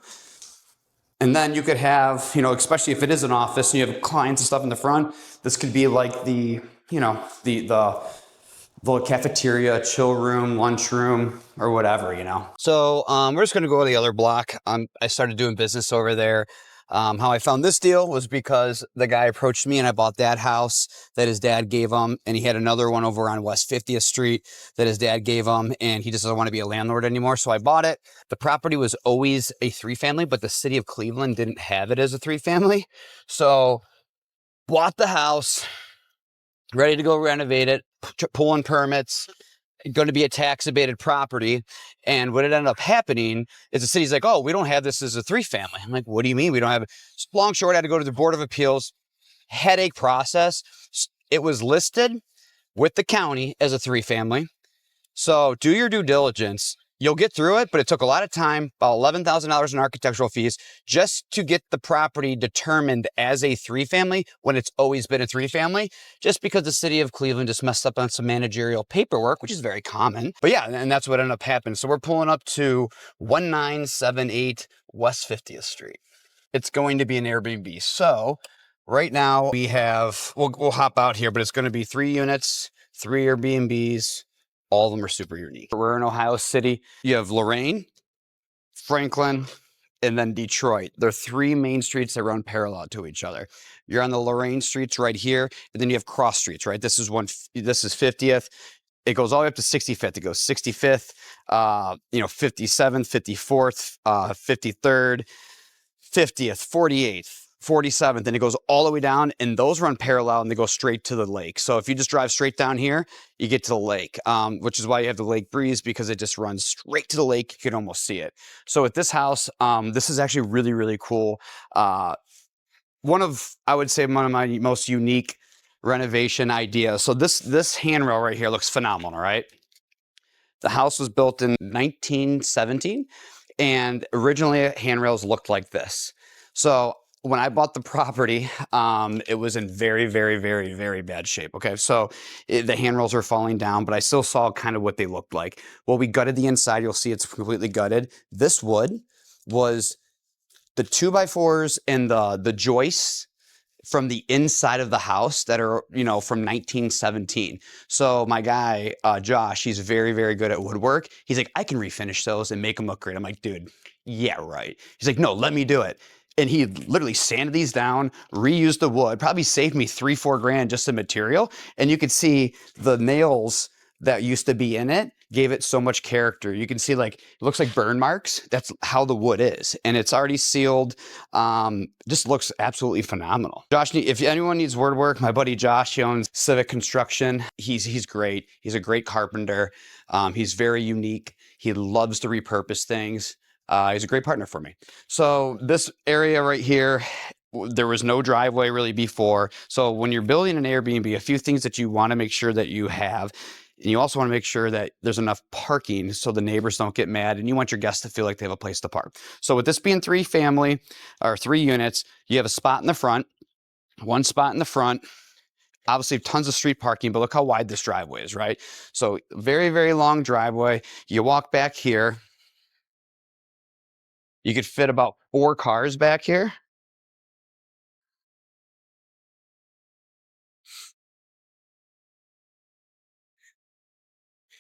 And then you could have, especially if it is an office and you have clients and stuff in the front, this could be like the cafeteria, chill room, lunch room, or whatever, So we're just gonna go to the other block. I started doing business over there. How I found this deal was because the guy approached me and I bought that house that his dad gave him, and he had another one over on West 50th Street that his dad gave him, and he just doesn't want to be a landlord anymore. So I bought it. The property was always a 3-family, but the city of Cleveland didn't have it as a 3-family. So bought the house, ready to go renovate it, pulling permits, going to be a tax abated property. And what ended up happening is the city's like, oh, we don't have this as a 3-family. I'm like, what do you mean we don't have it? Long short, I had to go to the Board of Appeals, headache process. It was listed with the county as a 3-family. So do your due diligence. You'll get through it, but it took a lot of time, about $11,000 in architectural fees, just to get the property determined as a 3-family when it's always been a 3-family, just because the city of Cleveland just messed up on some managerial paperwork, which is very common. But yeah, and that's what ended up happening. So we're pulling up to 1978 West 50th Street. It's going to be an Airbnb. So right now we have, we'll hop out here, but it's going to be 3 units, 3 Airbnbs. All of them are super unique. We're in Ohio City. You have Lorain, Franklin, and then Detroit. There are 3 main streets that run parallel to each other. You're on the Lorain streets right here, and then you have cross streets, right? This is 50th. It goes all the way up to 65th. It goes 65th, 57th, 54th, 53rd, 50th, 48th. 47th, and it goes all the way down, and those run parallel and they go straight to the lake. So if you just drive straight down here, you get to the lake, which is why you have the lake breeze, because it just runs straight to the lake. You can almost see it. So at this house, this is actually really, really cool. I would say one of my most unique renovation ideas. So this handrail right here looks phenomenal, right? The house was built in 1917, and originally handrails looked like this. So when I bought the property, it was in very, very, very, very bad shape. Okay, so the handrails are falling down, but I still saw kind of what they looked like. Well, we gutted the inside. You'll see it's completely gutted. This wood was the 2x4s and the joists from the inside of the house that are, from 1917. So my guy, Josh, he's very, very good at woodwork. He's like, I can refinish those and make them look great. I'm like, dude, yeah, right. He's like, no, let me do it. And he literally sanded these down, reused the wood, probably saved me $3-4 grand just in material. And you could see the nails that used to be in it gave it so much character. You can see like, it looks like burn marks. That's how the wood is. And it's already sealed. Just looks absolutely phenomenal. Josh, if anyone needs wood work, my buddy Josh, he owns Civic Construction. He's great. He's a great carpenter. He's very unique. He loves to repurpose things. He's a great partner for me. So this area right here, there was no driveway really before. So when you're building an Airbnb, a few things that you want to make sure that you have. And you also want to make sure that there's enough parking so the neighbors don't get mad, and you want your guests to feel like they have a place to park. So with this being 3 units, you have a spot in the front, 1 spot in the front, obviously tons of street parking, but look how wide this driveway is, right? So very, very long driveway. You walk back here, you could fit about 4 cars back here.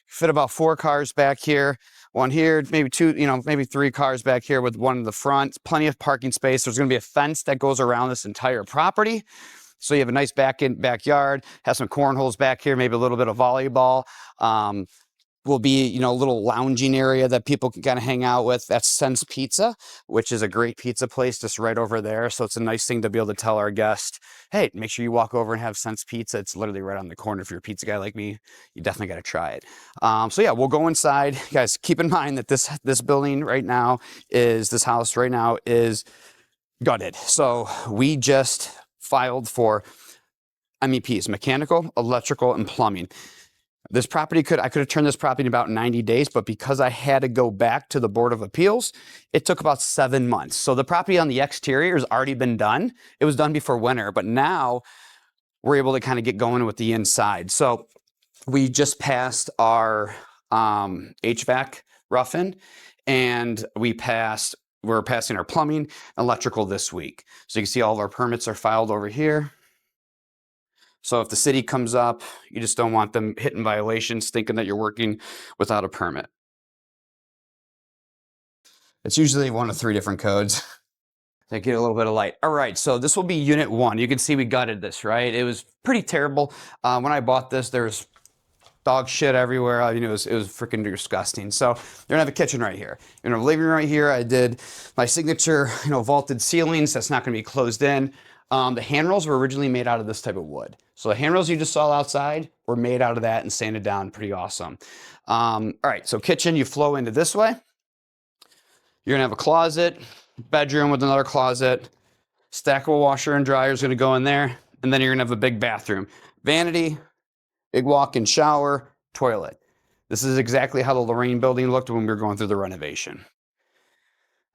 Fit about 4 cars back here, 1 here, maybe 2, maybe 3 cars back here with 1 in the front. Plenty of parking space. There's going to be a fence that goes around this entire property. So you have a nice backyard, have some cornholes back here, maybe a little bit of volleyball. Will be, a little lounging area that people can kind of hang out with. That's Sense Pizza, which is a great pizza place just right over there. So it's a nice thing to be able to tell our guest, hey, make sure you walk over and have Sense Pizza. It's literally right on the corner. If you're a pizza guy like me, you definitely got to try it. So yeah, we'll go inside. Guys, keep in mind that this building right now this house right now is gutted. So we just filed for MEPs, mechanical, electrical, and plumbing. This property I could have turned this property in about 90 days, but because I had to go back to the Board of Appeals, it took about 7 months. So the property on the exterior has already been done. It was done before winter, but now we're able to kind of get going with the inside. So we just passed our HVAC rough-in, and we're passing our plumbing, electrical this week. So you can see all of our permits are filed over here. So if the city comes up, you just don't want them hitting violations, thinking that you're working without a permit. It's usually 1 of 3 different codes. They get a little bit of light. All right, so this will be unit 1. You can see we gutted this, right? It was pretty terrible. When I bought this, there's dog shit everywhere. It was freaking disgusting. So you're gonna have a kitchen right here. You're gonna have a living room right here. I did my signature, vaulted ceilings. That's not gonna be closed in. The handrails were originally made out of this type of wood. So the handrails you just saw outside were made out of that and sanded down. Pretty awesome. All right, so kitchen, you flow into this way. You're gonna have a closet, bedroom with another closet, stackable washer and dryer is gonna go in there, and then you're gonna have a big bathroom. Vanity, big walk-in shower, toilet. This is exactly how the Lorraine building looked when we were going through the renovation.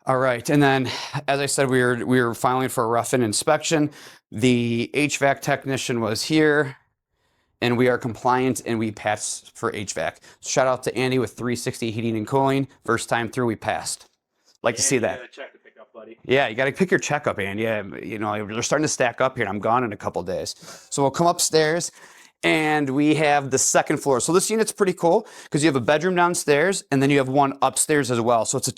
All right, and then, as I said, we were filing for a rough-in inspection. The HVAC technician was here, and we are compliant, and we passed for HVAC. Shout out to Andy with 360 Heating and Cooling. First time through, we passed. Like to see that. Check to pick up, buddy. Yeah, you got to pick your check up, Andy. Yeah, they're starting to stack up here, and I'm gone in a couple days. So we'll come upstairs. And we have the 2nd floor. So this unit's pretty cool because you have a bedroom downstairs and then you have 1 upstairs as well. So it's a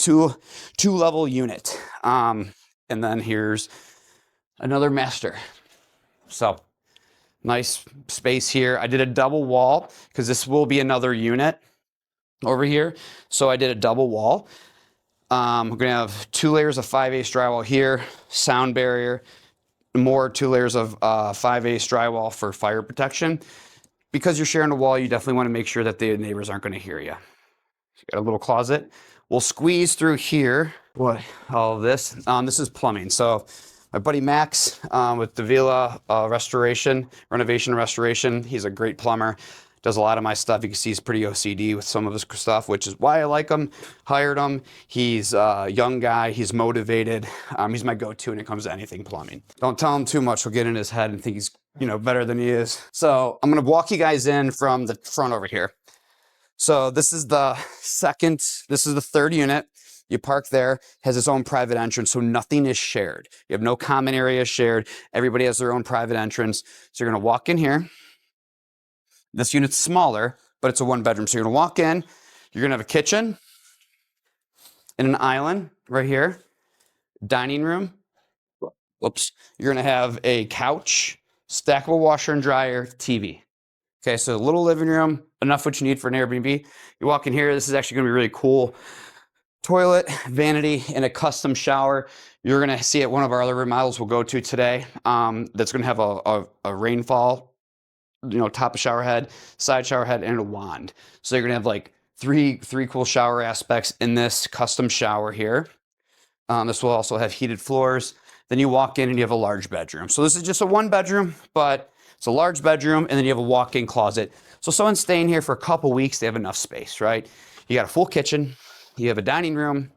two-level unit. And then here's another master. So nice space here. I did a double wall because this will be another unit over here. So I did a double wall. We're going to have 2 layers of 5/8 drywall here, sound barrier, more 2 layers of 5/8 drywall for fire protection. Because you're sharing a wall, you definitely want to make sure that the neighbors aren't going to hear you. So you got a little closet. We'll squeeze through here. All of this. This is plumbing. So my buddy Max with Davila renovation restoration. He's a great plumber. Does a lot of my stuff. You can see he's pretty OCD with some of his stuff, which is why I like him. Hired him. He's a young guy. He's motivated. He's my go-to when it comes to anything plumbing. Don't tell him too much. He'll get in his head and think he's better than he is. So I'm gonna walk you guys in from the front over here. So this is the 3rd unit. You park there, has its own private entrance, so nothing is shared. You have no common area shared. Everybody has their own private entrance. So you're gonna walk in here. This unit's smaller, but it's a 1-bedroom. So you're gonna walk in, you're gonna have a kitchen and an island right here, dining room. Whoops. You're gonna have a couch, stackable washer and dryer, TV. Okay, so a little living room, enough what you need for an Airbnb. You walk in here, this is actually gonna be really cool. Toilet, vanity, and a custom shower. You're gonna see at one of our other remodels we'll go to today. That's gonna have a rainfall, top of shower head, side shower head, and a wand. So you're gonna have like three cool shower aspects in this custom shower here. This will also have heated floors. Then you walk in and you have a large bedroom. So this is just a one bedroom, but it's a large bedroom, and then you have a walk-in closet. So someone staying here for a couple weeks, they have enough space, right? You got a full kitchen, you have a dining room,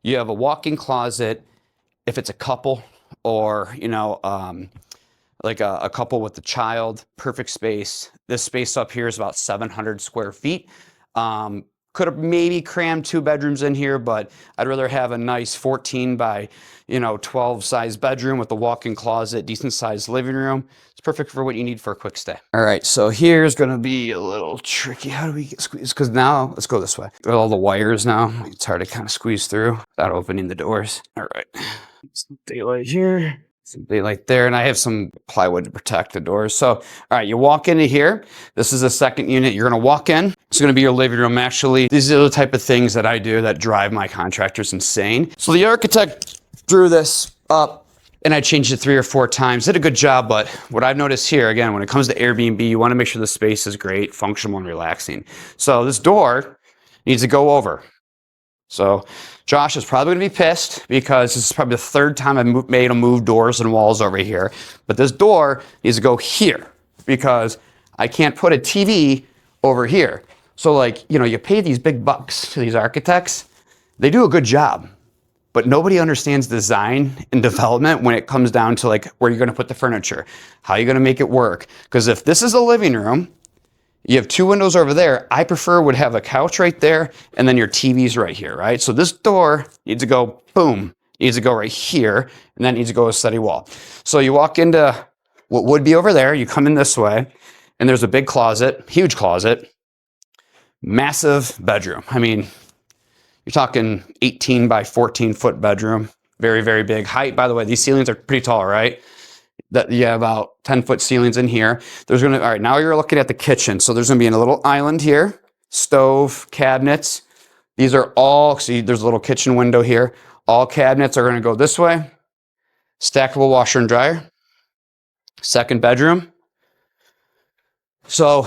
you have a walk-in closet. If it's a couple or, like a couple with a child, perfect space. This space up here is about 700 square feet. Could have maybe crammed 2 bedrooms in here, but I'd rather have a nice 14 by 12 size bedroom with a walk-in closet, decent sized living room. It's perfect for what you need for a quick stay. All right, so here's gonna be a little tricky. How do we get squeezed? Because now, let's go this way. With all the wires now, it's hard to kind of squeeze through without opening the doors. All right, some daylight here. Some daylight there, and I have some plywood to protect the doors. So, all right, you walk into here. This is a second unit. You're gonna walk in. It's gonna be your living room. Actually, these are the type of things that I do that drive my contractors insane. So the architect drew this up, and I changed it 3 or 4 times. Did a good job, but what I've noticed here, again, when it comes to Airbnb, you wanna make sure the space is great, functional, and relaxing. So this door needs to go over. So Josh is probably going to be pissed because this is probably the 3rd time I've made him move doors and walls over here. But this door needs to go here because I can't put a TV over here. So you pay these big bucks to these architects. They do a good job, but nobody understands design and development when it comes down to where you're going to put the furniture, how you're going to make it work. Because if this is a living room, you have 2 windows over there. I prefer would have a couch right there, and then your TV's right here, right? So this door needs to go, boom, needs to go right here, and then needs to go a steady wall. So you walk into what would be over there, you come in this way, and there's a big closet, huge closet, massive bedroom. I mean, you're talking 18 by 14 foot bedroom, very, very big. Height, by the way, these ceilings are pretty tall, right? That you have about 10-foot ceilings in here. All right, now you're looking at the kitchen. So there's gonna be a little island here, stove, cabinets. These are all, see, there's a little kitchen window here. All cabinets are gonna go this way. Stackable washer and dryer. Second bedroom. So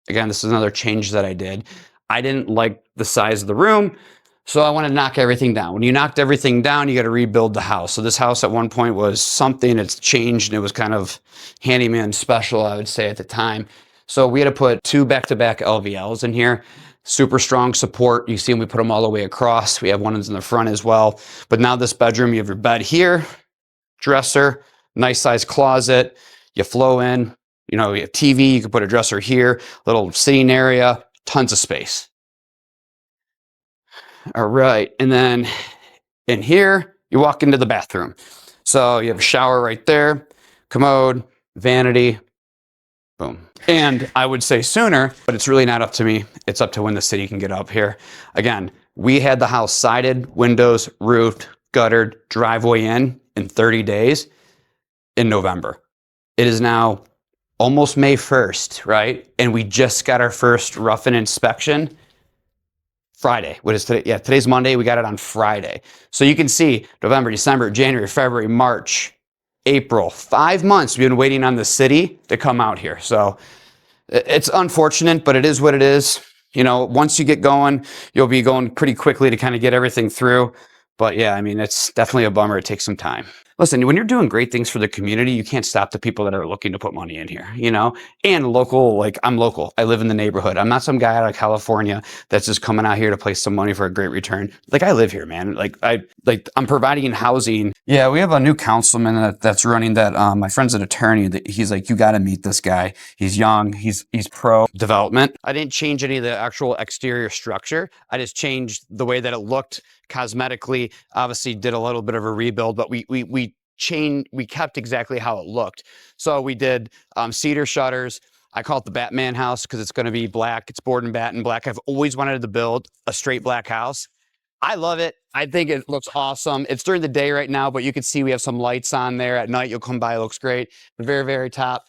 again, this is another change that I did. I didn't like the size of the room, so I want to knock everything down. When you knocked everything down, you got to rebuild the house. So this house at one point was something, it's changed, and it was kind of handyman special, I would say, at the time. So we had to put 2 back-to-back LVLs in here. Super strong support. You see, we put them all the way across. We have ones in the front as well. But now this bedroom, you have your bed here, dresser, nice size closet. You flow in, you have TV, you can put a dresser here, little sitting area, tons of space. All right, and then in here, you walk into the bathroom. So you have a shower right there, commode, vanity, boom. And I would say sooner, but it's really not up to me. It's up to when the city can get up here. Again, we had the house sided, windows, roofed, guttered, driveway in 30 days in November. It is now almost May 1st, right? And we just got our first rough-in inspection Friday. What is today? Yeah, today's Monday. We got it on Friday. So you can see November, December, January, February, March, April, 5 months we've been waiting on the city to come out here. So it's unfortunate, but it is what it is. Once you get going, you'll be going pretty quickly to kind of get everything through. But yeah, I mean, it's definitely a bummer. It takes some time. Listen, when you're doing great things for the community, you can't stop the people that are looking to put money in here, and local, I'm local. I live in the neighborhood. I'm not some guy out of California that's just coming out here to place some money for a great return. I live here, man. I'm providing housing. Yeah, we have a new councilman that's running that. My friend's an attorney. He's like, you got to meet this guy. He's young. He's pro development. I didn't change any of the actual exterior structure. I just changed the way that it looked cosmetically. Obviously did a little bit of a rebuild, but we kept exactly how it looked. So we did cedar shutters. I call it the Batman house because it's going to be black. It's board and batten black. I've always wanted to build a straight black house. I love it. I think it looks awesome. It's during the day right now, but you can see we have some lights on there. At night, you'll come by. It looks great. The very, very top.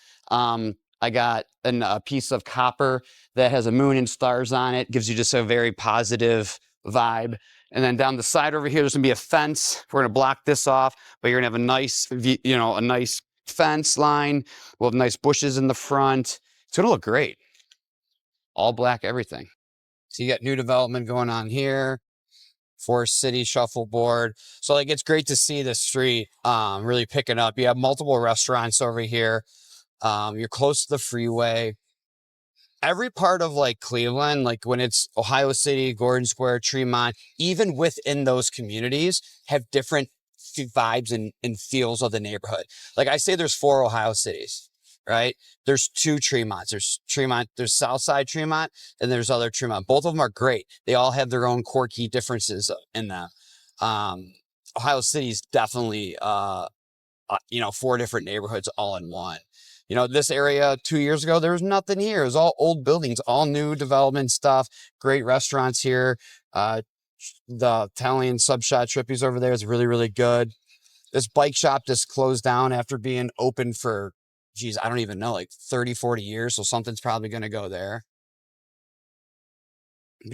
I got a piece of copper that has a moon and stars on it. Gives you just a very positive vibe. And then down the side over here, there's gonna be a fence. We're gonna block this off, but you're gonna have a nice, a nice fence line. We'll have nice bushes in the front. It's gonna look great. All black, everything. So you got new development going on here. Forest City shuffleboard. So like it's great to see the street really picking up. You have multiple restaurants over here. You're close to the freeway. Every part of like Cleveland, like when it's Ohio City, Gordon Square, Tremont, even within those communities have different vibes and feels of the neighborhood. Like I say there's 4 Ohio cities, right? There's 2 Tremonts. There's Tremont, there's Southside Tremont, and there's other Tremont. Both of them are great. They all have their own quirky differences in them. Ohio City's definitely, 4 different neighborhoods all in one. This area 2 years ago, there was nothing here. It was all old buildings, all new development stuff, great restaurants here. The Italian sub shop Trippy's over there is really, really good. This bike shop just closed down after being open for, geez, I don't even know, like 30, 40 years. So something's probably going to go there.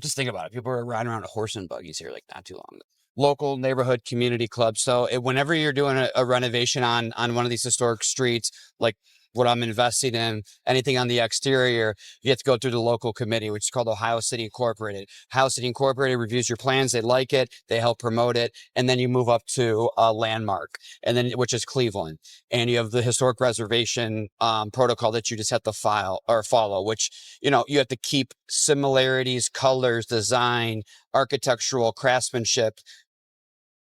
Just think about it. People are riding around with horse and buggies here like not too long ago. Local neighborhood community club. So whenever you're doing a renovation on one of these historic streets, like what I'm investing in, anything on the exterior, you have to go through the local committee, which is called Ohio City Incorporated. Ohio City Incorporated reviews your plans. They like it. They help promote it. And then you move up to a landmark, and then which is Cleveland. And you have the historic reservation protocol that you just have to follow, which, you have to keep similarities, colors, design, architectural craftsmanship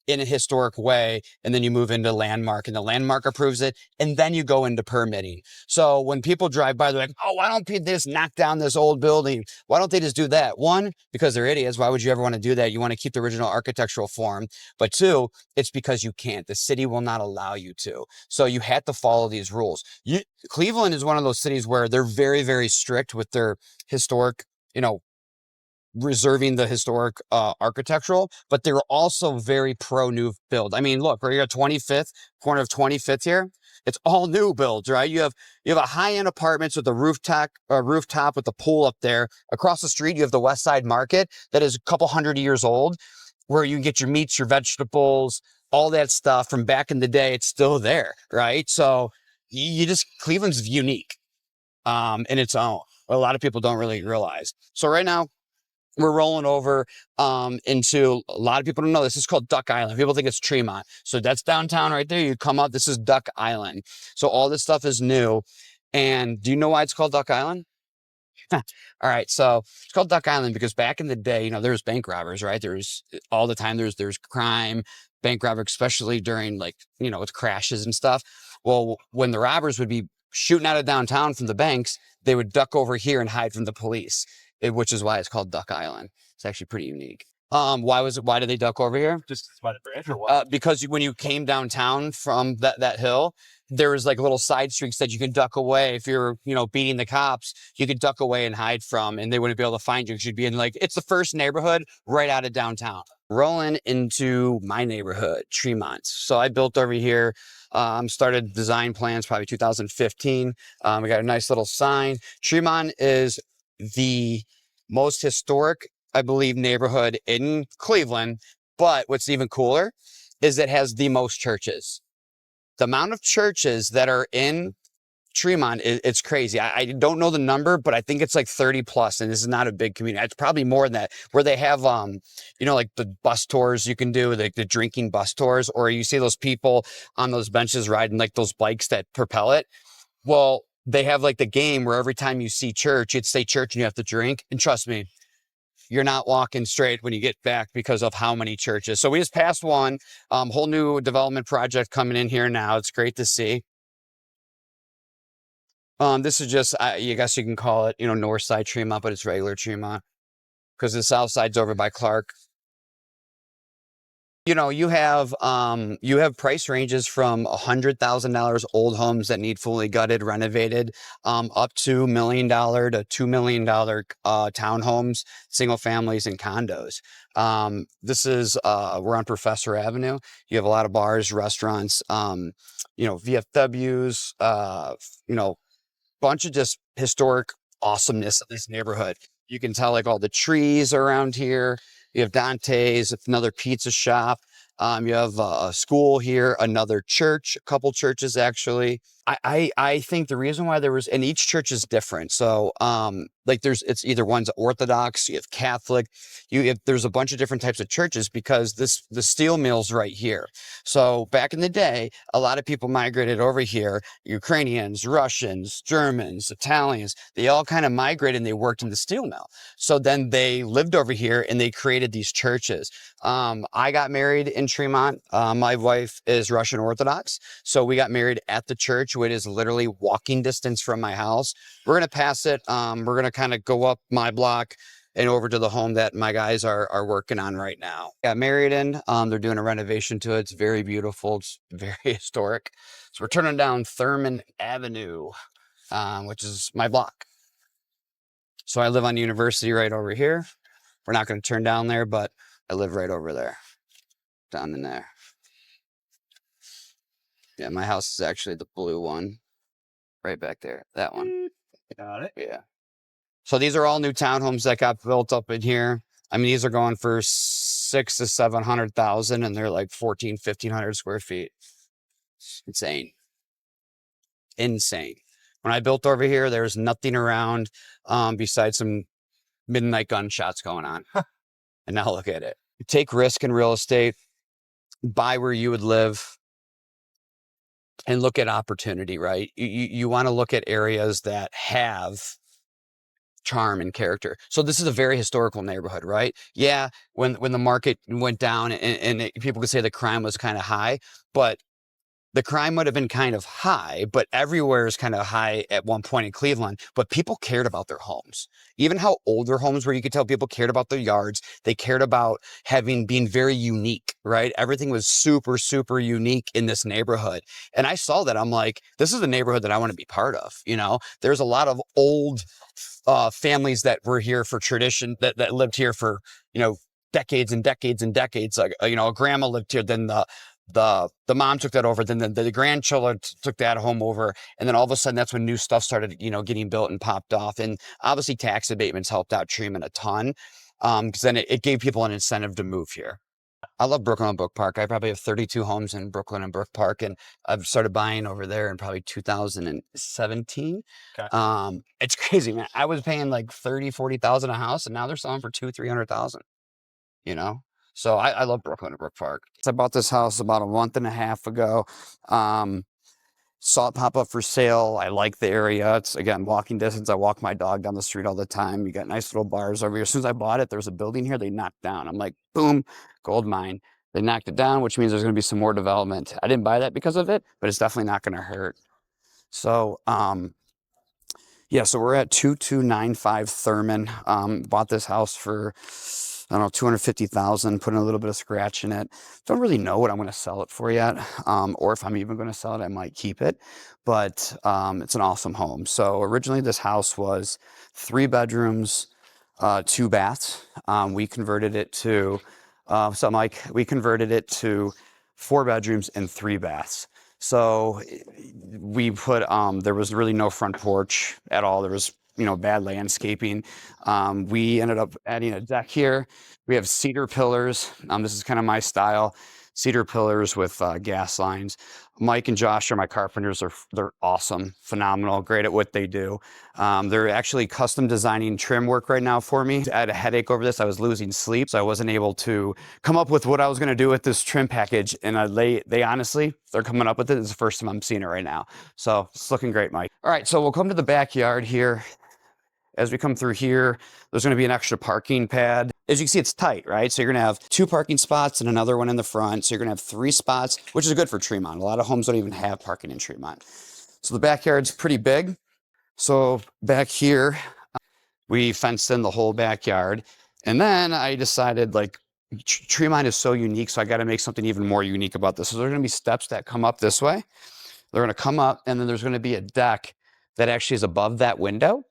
in a historic way, and then you move into landmark and the landmark approves it, and then you go into permitting. So when people drive by, they're like, oh, why don't they just knock down this old building? Why don't they just do that? 1, because they're idiots. Why would you ever want to do that? You want to keep the original architectural form. But 2, it's because you can't. The city will not allow you to. So you have to follow these rules. Cleveland is one of those cities where they're very, very strict with their historic, reserving the historic architectural, but they're also very pro new build. I mean, look, right here at 25th, corner of 25th here, it's all new builds, right? You have a high-end apartments with a rooftop with a pool up there. Across the street, you have the West Side Market that is a couple hundred years old, where you can get your meats, your vegetables, all that stuff from back in the day. It's still there, right? So Cleveland's unique in its own. A lot of people don't really realize. So right now, we're rolling over into, a lot of people don't know, this is called Duck Island. People think it's Tremont. So that's downtown right there. You come up, this is Duck Island. So all this stuff is new. And do you know why it's called Duck Island? All right. So it's called Duck Island because back in the day, there was bank robbers, right? There's all the time, there's crime, bank robbers, especially during with crashes and stuff. Well, when the robbers would be shooting out of downtown from the banks, they would duck over here and hide from the police. Which is why it's called Duck Island. It's actually pretty unique. Why did they duck over here? Just by the bridge or what? Because when you came downtown from that hill, there was like little side streets that you can duck away. If you're, beating the cops, you could duck away and hide from, and they wouldn't be able to find you because you'd be in it's the first neighborhood right out of downtown. Rolling into my neighborhood, Tremont. So I built over here, started design plans probably 2015. We got a nice little sign. Tremont is the most historic, I believe, neighborhood in Cleveland. But what's even cooler is it has the most churches. The amount of churches that are in Tremont, it's crazy. I don't know the number, but I think it's like 30 plus, and this is not a big community. It's probably more than that, where they have, like the bus tours you can do, like the drinking bus tours, or you see those people on those benches riding like those bikes that propel it. Well, they have like the game where every time you see church, you'd say church and you have to drink. And trust me, you're not walking straight when you get back because of how many churches. So we just passed one, whole new development project coming in here now. It's great to see. This is just, I guess you can call it, north side Tremont, but it's regular Tremont because the south side's over by Clark. You have price ranges from $100,000 old homes that need fully gutted, renovated, up to $1 million to $2 million townhomes, single families, and condos. This is we're on Professor Avenue. You have a lot of bars, restaurants, VFWs, bunch of just historic awesomeness of this neighborhood. You can tell like all the trees around here. You have Dante's, another pizza shop. You have a school here, another church, a couple churches actually. I think the reason why there was, and each church is different. So like it's either one's Orthodox, you have Catholic, there's a bunch of different types of churches because the steel mill's right here. So back in the day, a lot of people migrated over here, Ukrainians, Russians, Germans, Italians, they all kind of migrated and they worked in the steel mill. So then they lived over here and they created these churches. I got married in Tremont. My wife is Russian Orthodox. So we got married at the church, which is literally walking distance from my house. We're going to pass it. We're going to kind of go up my block and over to the home that my guys are working on right now. Got married in. They're doing a renovation to it. It's very beautiful. It's very historic. So we're turning down Thurman Avenue, which is my block. So I live on University right over here. We're not going to turn down there, but I live right over there, down in there. Yeah, my house is actually the blue one, right back there. That one. Got it. Yeah. So these are all new townhomes that got built up in here. I mean, these are going for 600,000 to 700,000, and they're like 1,500 square feet. It's insane. Insane. When I built over here, there was nothing around besides some midnight gunshots going on. And now look at it. You take risk in real estate, buy where you would live, and look at opportunity, right? You want to look at areas that have charm and character. So this is a very historical neighborhood, right? Yeah, when the market went down and people could say the crime was kind of high, but the crime would have been kind of high, but everywhere is kind of high at one point in Cleveland. But people cared about their homes. Even how old their homes were, you could tell people cared about their yards. They cared about being very unique, right? Everything was super, super unique in this neighborhood. And I saw that. I'm like, this is a neighborhood that I want to be part of. You know, there's a lot of old families that were here for tradition, that lived here for, you know, decades and decades and decades. Like, you know, a grandma lived here, then the mom took that over, then the grandchildren took that home over, and then all of a sudden that's when new stuff started, you know, getting built and popped off. And obviously tax abatements helped out Tremont a ton, because then it gave people an incentive to move here. I love Brooklyn and Brook Park. I probably have 32 homes in Brooklyn and Brook Park, and I've started buying over there in probably 2017. Okay. It's crazy, man. I was paying like 30,000 to 40,000 a house, and now they're selling for 200,000 to 300,000. You know, so I love Brooklyn and Brook Park. So I bought this house about a month and a half ago. Saw it pop up for sale. I like the area. It's, again, walking distance. I walk my dog down the street all the time. You got nice little bars over here. As soon as I bought it, there was a building here they knocked down. I'm like, boom, gold mine. They knocked it down, which means there's going to be some more development. I didn't buy that because of it, but it's definitely not going to hurt. So, yeah, so we're at 2295 Thurman. Bought this house for, I don't know, 250,000, putting a little bit of scratch in it. Don't really know what I'm going to sell it for yet, or if I'm even going to sell it, I might keep it. But it's an awesome home. So originally this house was 3 bedrooms, 2 baths. We converted it to we converted it to 4 bedrooms and 3 baths. So we put, there was really no front porch at all. There was, you know, bad landscaping. We ended up adding a deck here. We have cedar pillars. This is kind of my style. Cedar pillars with gas lines. Mike and Josh are my carpenters. They're awesome, phenomenal, great at what they do. They're actually custom designing trim work right now for me. I had a headache over this. I was losing sleep, so I wasn't able to come up with what I was going to do with this trim package. And they honestly, they're coming up with it. It's the first time I'm seeing it right now. So it's looking great, Mike. All right, so we'll come to the backyard here. As we come through here, there's going to be an extra parking pad. As you can see, it's tight, right? So you're going to have 2 parking spots and another one in the front. So you're going to have 3 spots, which is good for Tremont. A lot of homes don't even have parking in Tremont. So the backyard's pretty big. So back here, we fenced in the whole backyard. And then I decided, like, Tremont is so unique, so I got to make something even more unique about this. So there are going to be steps that come up this way. They're going to come up, and then there's going to be a deck that actually is above that window.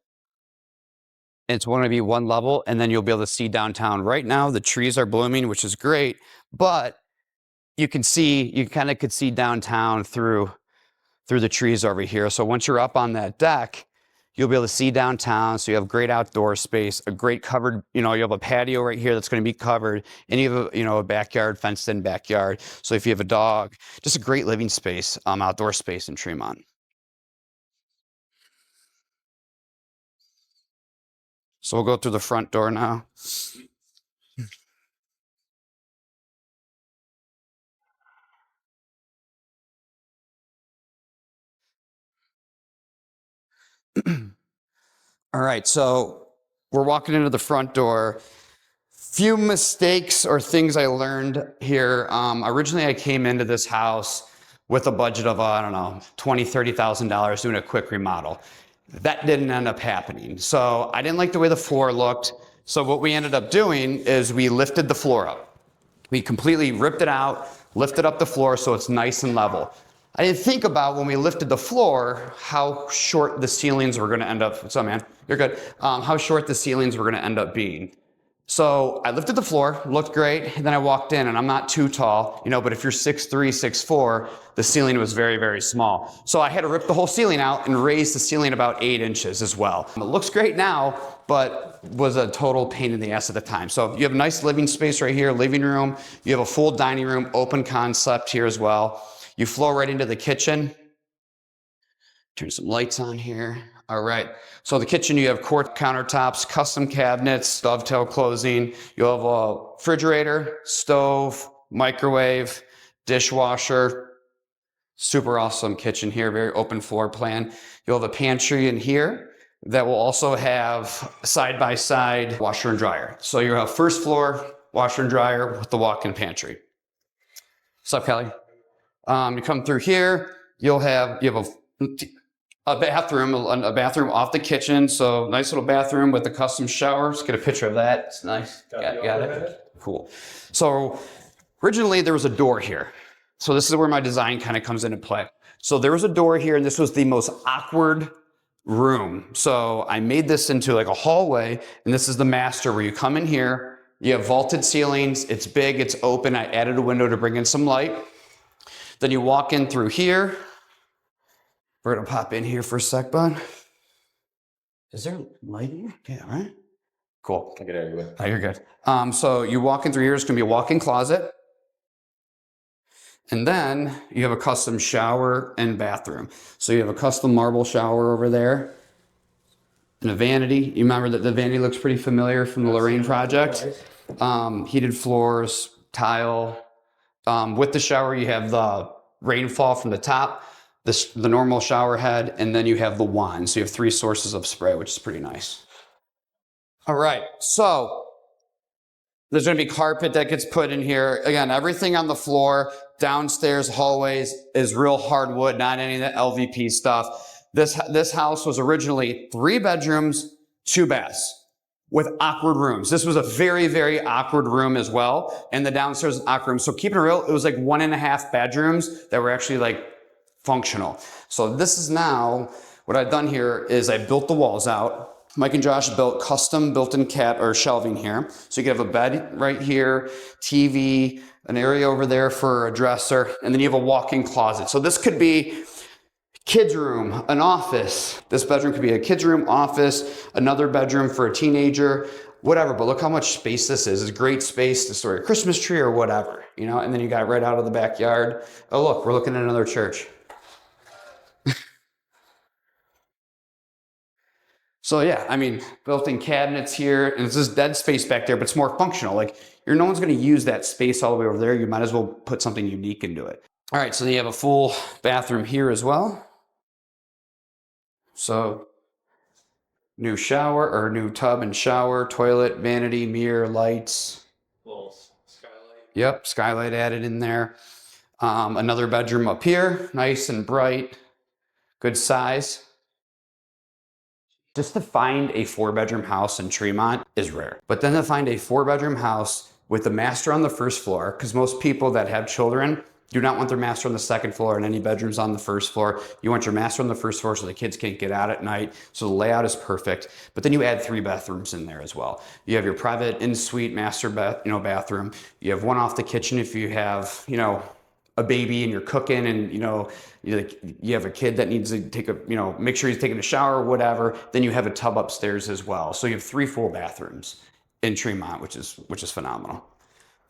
It's going to be one level, and then you'll be able to see downtown. Right now, the trees are blooming, which is great, but you can see, you could see downtown through the trees over here. So once you're up on that deck, You'll be able to see downtown, so you have great outdoor space, a great covered, you have a patio right here that's going to be covered, and you have a backyard, fenced-in backyard. So if you have a dog, just a great living space, outdoor space in Tremont. So we'll go through the front door now. All right, so we're walking into the front door. Few mistakes or things I learned here. Originally, I came into this house with a budget of, I don't know, $20,000, $30,000 doing a quick remodel. That didn't end up happening. So I didn't like the way the floor looked. So what we ended up doing is we lifted the floor up. We completely ripped it out, lifted up the floor so it's nice and level. I didn't think about when we lifted the floor how short the ceilings were going to end up. What's up, man? You're good. How short the ceilings were going to end up being. So I lifted the floor, looked great, and then I walked in, and I'm not too tall, but if you're 6'3", 6'4", the ceiling was very, very small. So I had to rip the whole ceiling out and raise the ceiling about 8 inches as well. It looks great now, but was a total pain in the ass at the time. So you have a nice living space right here, living room. You have a full dining room, open concept here as well. You flow right into the kitchen. Turn some lights on here. All right. So the kitchen, you have quartz countertops, custom cabinets, dovetail closing. You'll have a refrigerator, stove, microwave, dishwasher. Super awesome kitchen here, very open floor plan. You'll have a pantry in here that will also have side-by-side washer and dryer. So you have first floor washer and dryer with the walk-in pantry. What's up, Kelly? You come through here, you have a bathroom off the kitchen. So nice little bathroom with a custom shower. Let's get a picture of that. It's nice. Got it. Cool. So originally there was a door here. So this is where my design kind of comes into play. So there was a door here, and this was the most awkward room. So I made this into like a hallway, and this is the master where you come in here, you have vaulted ceilings, it's big, it's open. I added a window to bring in some light. Then you walk in through here. We're gonna pop in here for a sec, bud. Is there lighting? Yeah, right? Cool. Can't get everywhere. Oh, you're good. So you walk in through here, it's gonna be a walk-in closet. And then you have a custom shower and bathroom. So you have a custom marble shower over there. And a vanity. You remember that the vanity looks pretty familiar from the Lorraine project. Heated floors, tile. With the shower, you have the rainfall from the top, the normal shower head, and then you have the wand. So you have 3 sources of spray, which is pretty nice. All right, so there's gonna be carpet that gets put in here. Again, everything on the floor, downstairs, hallways is real hardwood, not any of the LVP stuff. This house was originally 3 bedrooms, 2 baths. With awkward rooms. This was a very, very awkward room as well. And the downstairs awkward room. So keeping it real, it was like 1.5 bedrooms that were actually like functional. So this is now, what I've done here is I built the walls out. Mike and Josh built custom built-in shelving here. So you can have a bed right here, TV, an area over there for a dresser, and then you have a walk-in closet. So this could be kids' room, an office. This bedroom could be a kids' room, office, another bedroom for a teenager, whatever. But look how much space this is. It's great space to store a Christmas tree or whatever, And then you got right out of the backyard. Oh, look, we're looking at another church. So yeah, I mean, built-in cabinets here, and it's this dead space back there, but it's more functional. Like, no one's going to use that space all the way over there. You might as well put something unique into it. All right, so then you have a full bathroom here as well. So new shower or new tub and shower, toilet, vanity, mirror, lights. Little skylight. Yep, skylight added in there. Another bedroom up here, nice and bright, good size. Just to find a 4-bedroom house in Tremont is rare. But then to find a 4-bedroom house with the master on the first floor, because most people that have children do not want their master on the second floor and any bedrooms on the first floor. You want your master on the first floor so the kids can't get out at night. So the layout is perfect. But then you add 3 bathrooms in there as well. You have your private in-suite master bathroom. You have one off the kitchen if you have, a baby and you're cooking and you have a kid that needs to take a, make sure he's taking a shower or whatever, then you have a tub upstairs as well. So you have 3 full bathrooms in Tremont, which is phenomenal.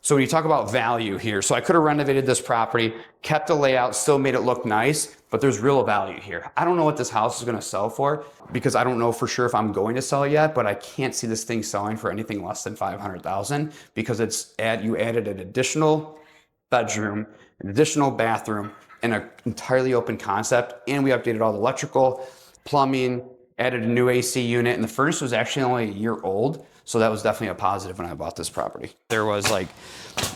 So when you talk about value here, so I could have renovated this property, kept the layout, still made it look nice, but there's real value here. I don't know what this house is going to sell for because I don't know for sure if I'm going to sell yet, but I can't see this thing selling for anything less than $500,000 because you added an additional bedroom, an additional bathroom, and an entirely open concept. And we updated all the electrical, plumbing, added a new AC unit, and the furnace was actually only a year old. So that was definitely a positive when I bought this property. There was like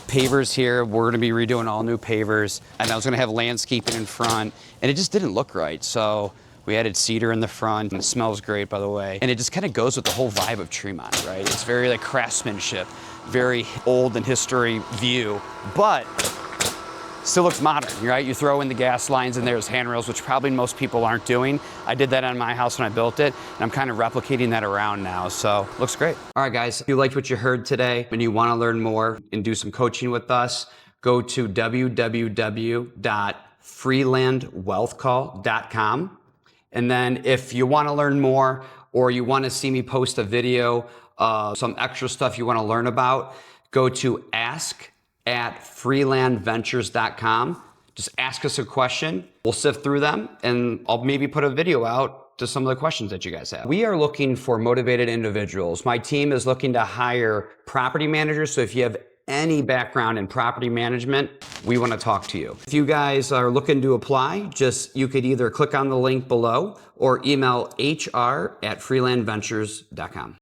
pavers here. We're gonna be redoing all new pavers. And I was gonna have landscaping in front, and it just didn't look right. So we added cedar in the front, and it smells great, by the way. And it just kind of goes with the whole vibe of Tremont, right? It's very like craftsmanship, very old and history view, but still looks modern, right? You throw in the gas lines and there's handrails, which probably most people aren't doing. I did that on my house when I built it, and I'm kind of replicating that around now, so looks great. All right, guys, if you liked what you heard today and you want to learn more and do some coaching with us, go to www.freelandwealthcall.com. And then if you want to learn more or you want to see me post a video, some extra stuff you want to learn about, go to ask@freelandventures.com. Just ask us a question. We'll sift through them and I'll maybe put a video out to some of the questions that you guys have. We are looking for motivated individuals. My team is looking to hire property managers. So if you have any background in property management, we want to talk to you. If you guys are looking to apply, you could either click on the link below or email HR@freelandventures.com.